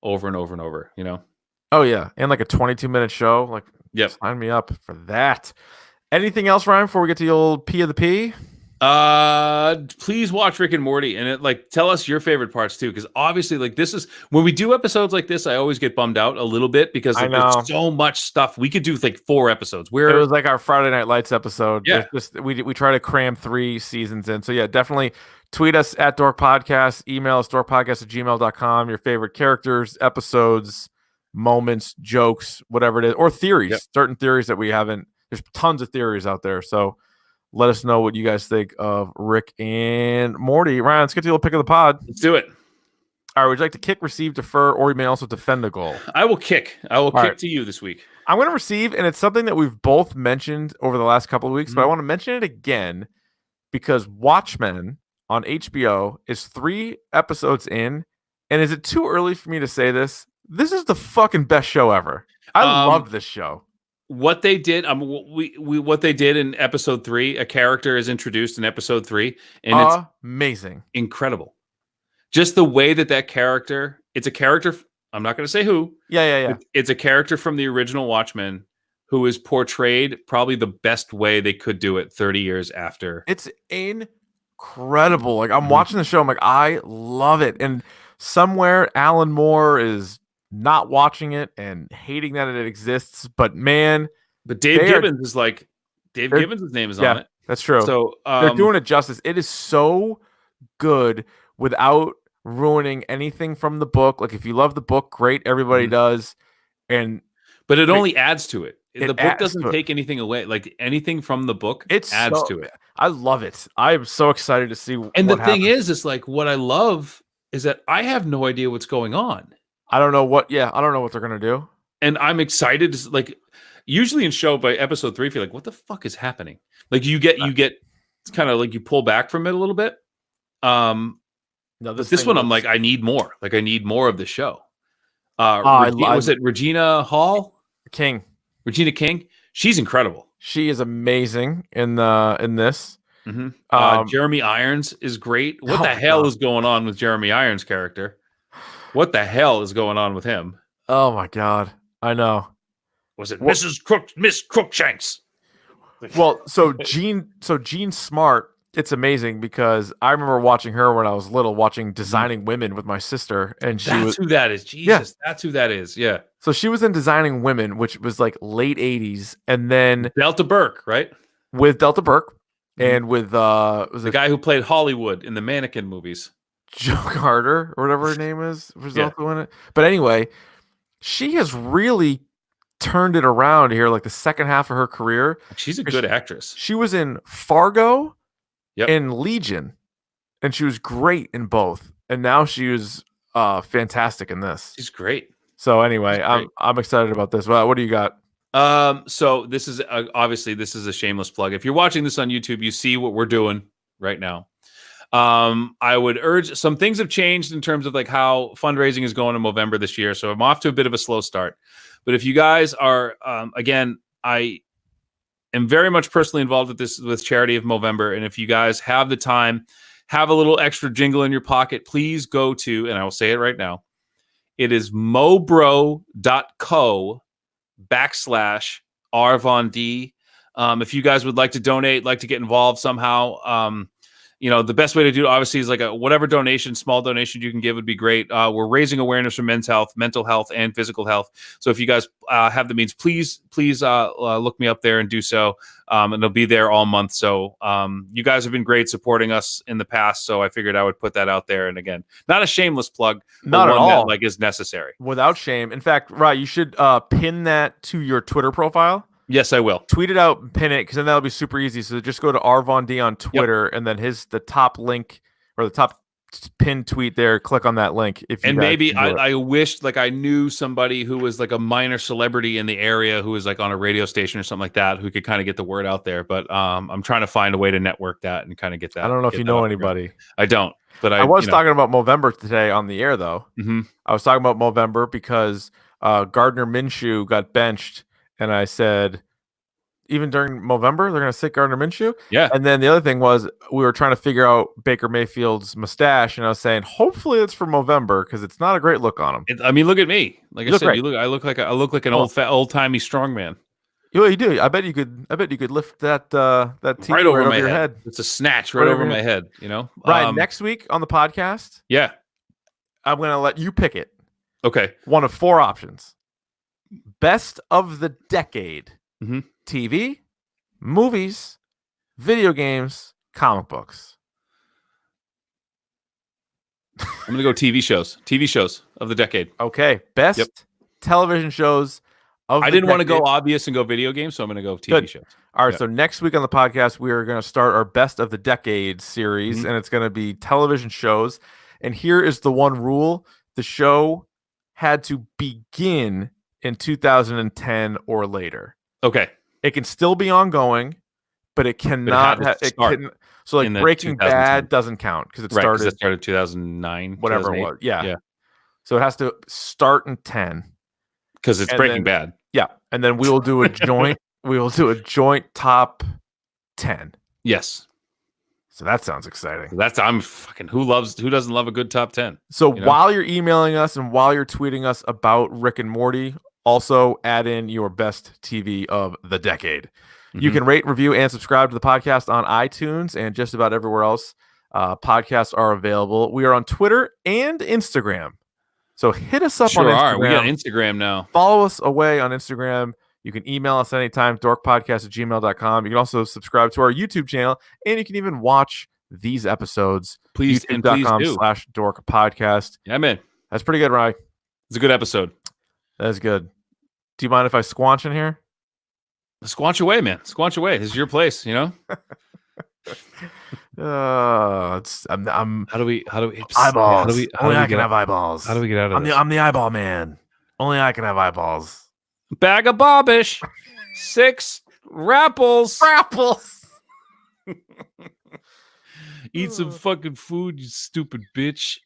over and over and over. You know. Oh yeah, and like a 22-minute show, like Yep. Sign me up for that. Anything else, Ryan, before we get to the old P of the P? Please watch Rick and Morty and tell us your favorite parts too, because obviously this is when we do episodes like this, I always get bummed out a little bit because there's so much stuff. We could do 4 episodes. It was like our Friday Night Lights episode. Yeah. We try to cram 3 seasons in. So yeah, definitely tweet us at Dork Podcast, email us dorkpodcast@gmail.com, your favorite characters, episodes, moments, jokes, whatever it is, or theories, certain theories that we haven't. There's tons of theories out there. So let us know what you guys think of Rick and Morty. Ryan, let's get to the pick of the pod. Let's do it. All right, would you like to kick, receive, defer, or you may also defend the goal? I will kick. To you this week. I'm going to receive, and it's something that we've both mentioned over the last couple of weeks, but I want to mention it again because Watchmen on HBO is 3 episodes in, and is it too early for me to say this? This is the fucking best show ever. I love this show. What they did, what they did in episode 3, a character is introduced in episode 3, and it's amazing, incredible. Just the way that character, it's a character. I'm not going to say who. Yeah. It's a character from the original Watchmen who is portrayed probably the best way they could do it 30 years after. It's incredible. Like I'm watching the show, I'm like, I love it. And somewhere Alan Moore is not watching it and hating that it exists, but Dave Gibbons Gibbons' name is on it. That's true. So they're doing it justice. It is so good without ruining anything from the book. Like if you love the book, great, everybody does. But it only adds to it. The book doesn't take anything away. Like anything from the book, it adds to it. I love it. I am so excited to see. And the thing is, it's what I love is that I have no idea what's going on. I don't know what they're gonna do. And I'm excited to usually in show by episode 3, I feel what the fuck is happening? You get it's kind of you pull back from it a little bit. No, this one I'm I need more. I need more of the show. Was it Regina King? Regina King. She's incredible. She is amazing in this. Mm-hmm. Jeremy Irons is great. What the hell is going on with Jeremy Irons' character? What the hell is going on with him? Oh my god, I know. Was it Miss Crookshanks? Well, so Jean Smart. It's amazing because I remember watching her when I was little, watching Designing Women with my sister, and that's who that is. Jesus, that's who that is. Yeah. So she was in Designing Women, which was late 80s, and then Delta Burke, right? With Delta Burke, and with was the guy who played Hollywood in the Mannequin movies. Joe Carter or whatever her name is was also in it. But anyway, she has really turned it around here, the second half of her career. She's a good actress. She was in Fargo and Legion, and she was great in both. And now she was fantastic in this. She's great. So anyway, I'm excited about this. What do you got? So this is obviously this is a shameless plug. If you're watching this on YouTube, you see what we're doing right now. I would urge, some things have changed in terms of how fundraising is going in Movember this year. So I'm off to a bit of a slow start, but if you guys are, again, I am very much personally involved with Charity of Movember. And if you guys have the time, have a little extra jingle in your pocket, please go to, and I will say it right now. It is mobro.co/R-Von-D. If you guys would like to donate, like to get involved somehow, the best way to do it obviously is whatever donation, small donation you can give would be great. We're raising awareness for men's health, mental health, and physical health. So if you guys have the means, please look me up there and do so. And it'll be there all month. So you guys have been great supporting us in the past. So I figured I would put that out there. And again, not a shameless plug, not at all. That is necessary. Without shame. In fact, you should pin that to your Twitter profile. Yes, I will. Tweet it out and pin it, because then that'll be super easy. So just go to R-Von-D on Twitter, and then the top link or the top pinned tweet there. Click on that link. Maybe I wished I knew somebody who was a minor celebrity in the area who was on a radio station or something like that who could kind of get the word out there. But I'm trying to find a way to network that and kind of get that. I don't know if you know anybody. I don't. But I was talking about Movember today on the air, though. Mm-hmm. I was talking about Movember because Gardner Minshew got benched. And I said, even during Movember, they're going to sit Gardner Minshew? Yeah. And then the other thing was, we were trying to figure out Baker Mayfield's mustache, and I was saying, hopefully it's for Movember, because it's not a great look on him. Look at me. I said, I look like an old timey strongman. You do. I bet you could lift that TV Right over right my over your head. head. It's a snatch Right right over over your my head. You know. Ryan, next week on the podcast, Yeah. I'm gonna let you pick it. Okay. One of 4 options: best of the decade, Mhm. TV, movies, video games, comic books. I'm gonna go TV shows. TV shows of the decade. Okay, best Yep. television shows of I the didn't want to go decade. obvious and go video games, so I'm gonna go TV Good. shows. All right, Yeah. so next week on the podcast, we are going to start our best of the decade series, Mhm. and it's going to be television shows. And here is the one rule: the show had to begin in 2010 or later. Okay. It can still be ongoing, but it cannot. had to start So, like in the Breaking 2010. Bad doesn't count because it Right, because started it started 2009, whatever it 2008. was. Yeah. Yeah. So it has to start in 10. Because it's And Breaking then- Bad. Yeah, and then we will do a joint. We will do a joint top 10. Yes. So that sounds exciting. I'm fucking who doesn't love a good top 10? So You know? while you're emailing us and while you're tweeting us about Rick and Morty, also add in your best TV of the decade. You Mhm. can rate, review, and subscribe to the podcast on iTunes and just about everywhere else. Podcasts are available. We are on Twitter and Instagram. So hit us up on Sure Instagram. are. We got Instagram now. Follow us away on Instagram. You can email us anytime, dorkpodcast@gmail.com. You can also subscribe to our YouTube channel, and you can even watch these episodes. Please do. youtube.com/dorkpodcast. Yeah, man. That's pretty good, Rye. It's a good episode. That's good. Do you mind if I squanch in here? Squanch away, man. Squanch away. This is your place, you know? I'm How do we eyeballs. how do we Only I get can out- have eyeballs. How do we get out of this? I'm the eyeball man. Only I can have eyeballs. Bag of bobbish. 6 rapples. Apples. Eat some fucking food, you stupid bitch.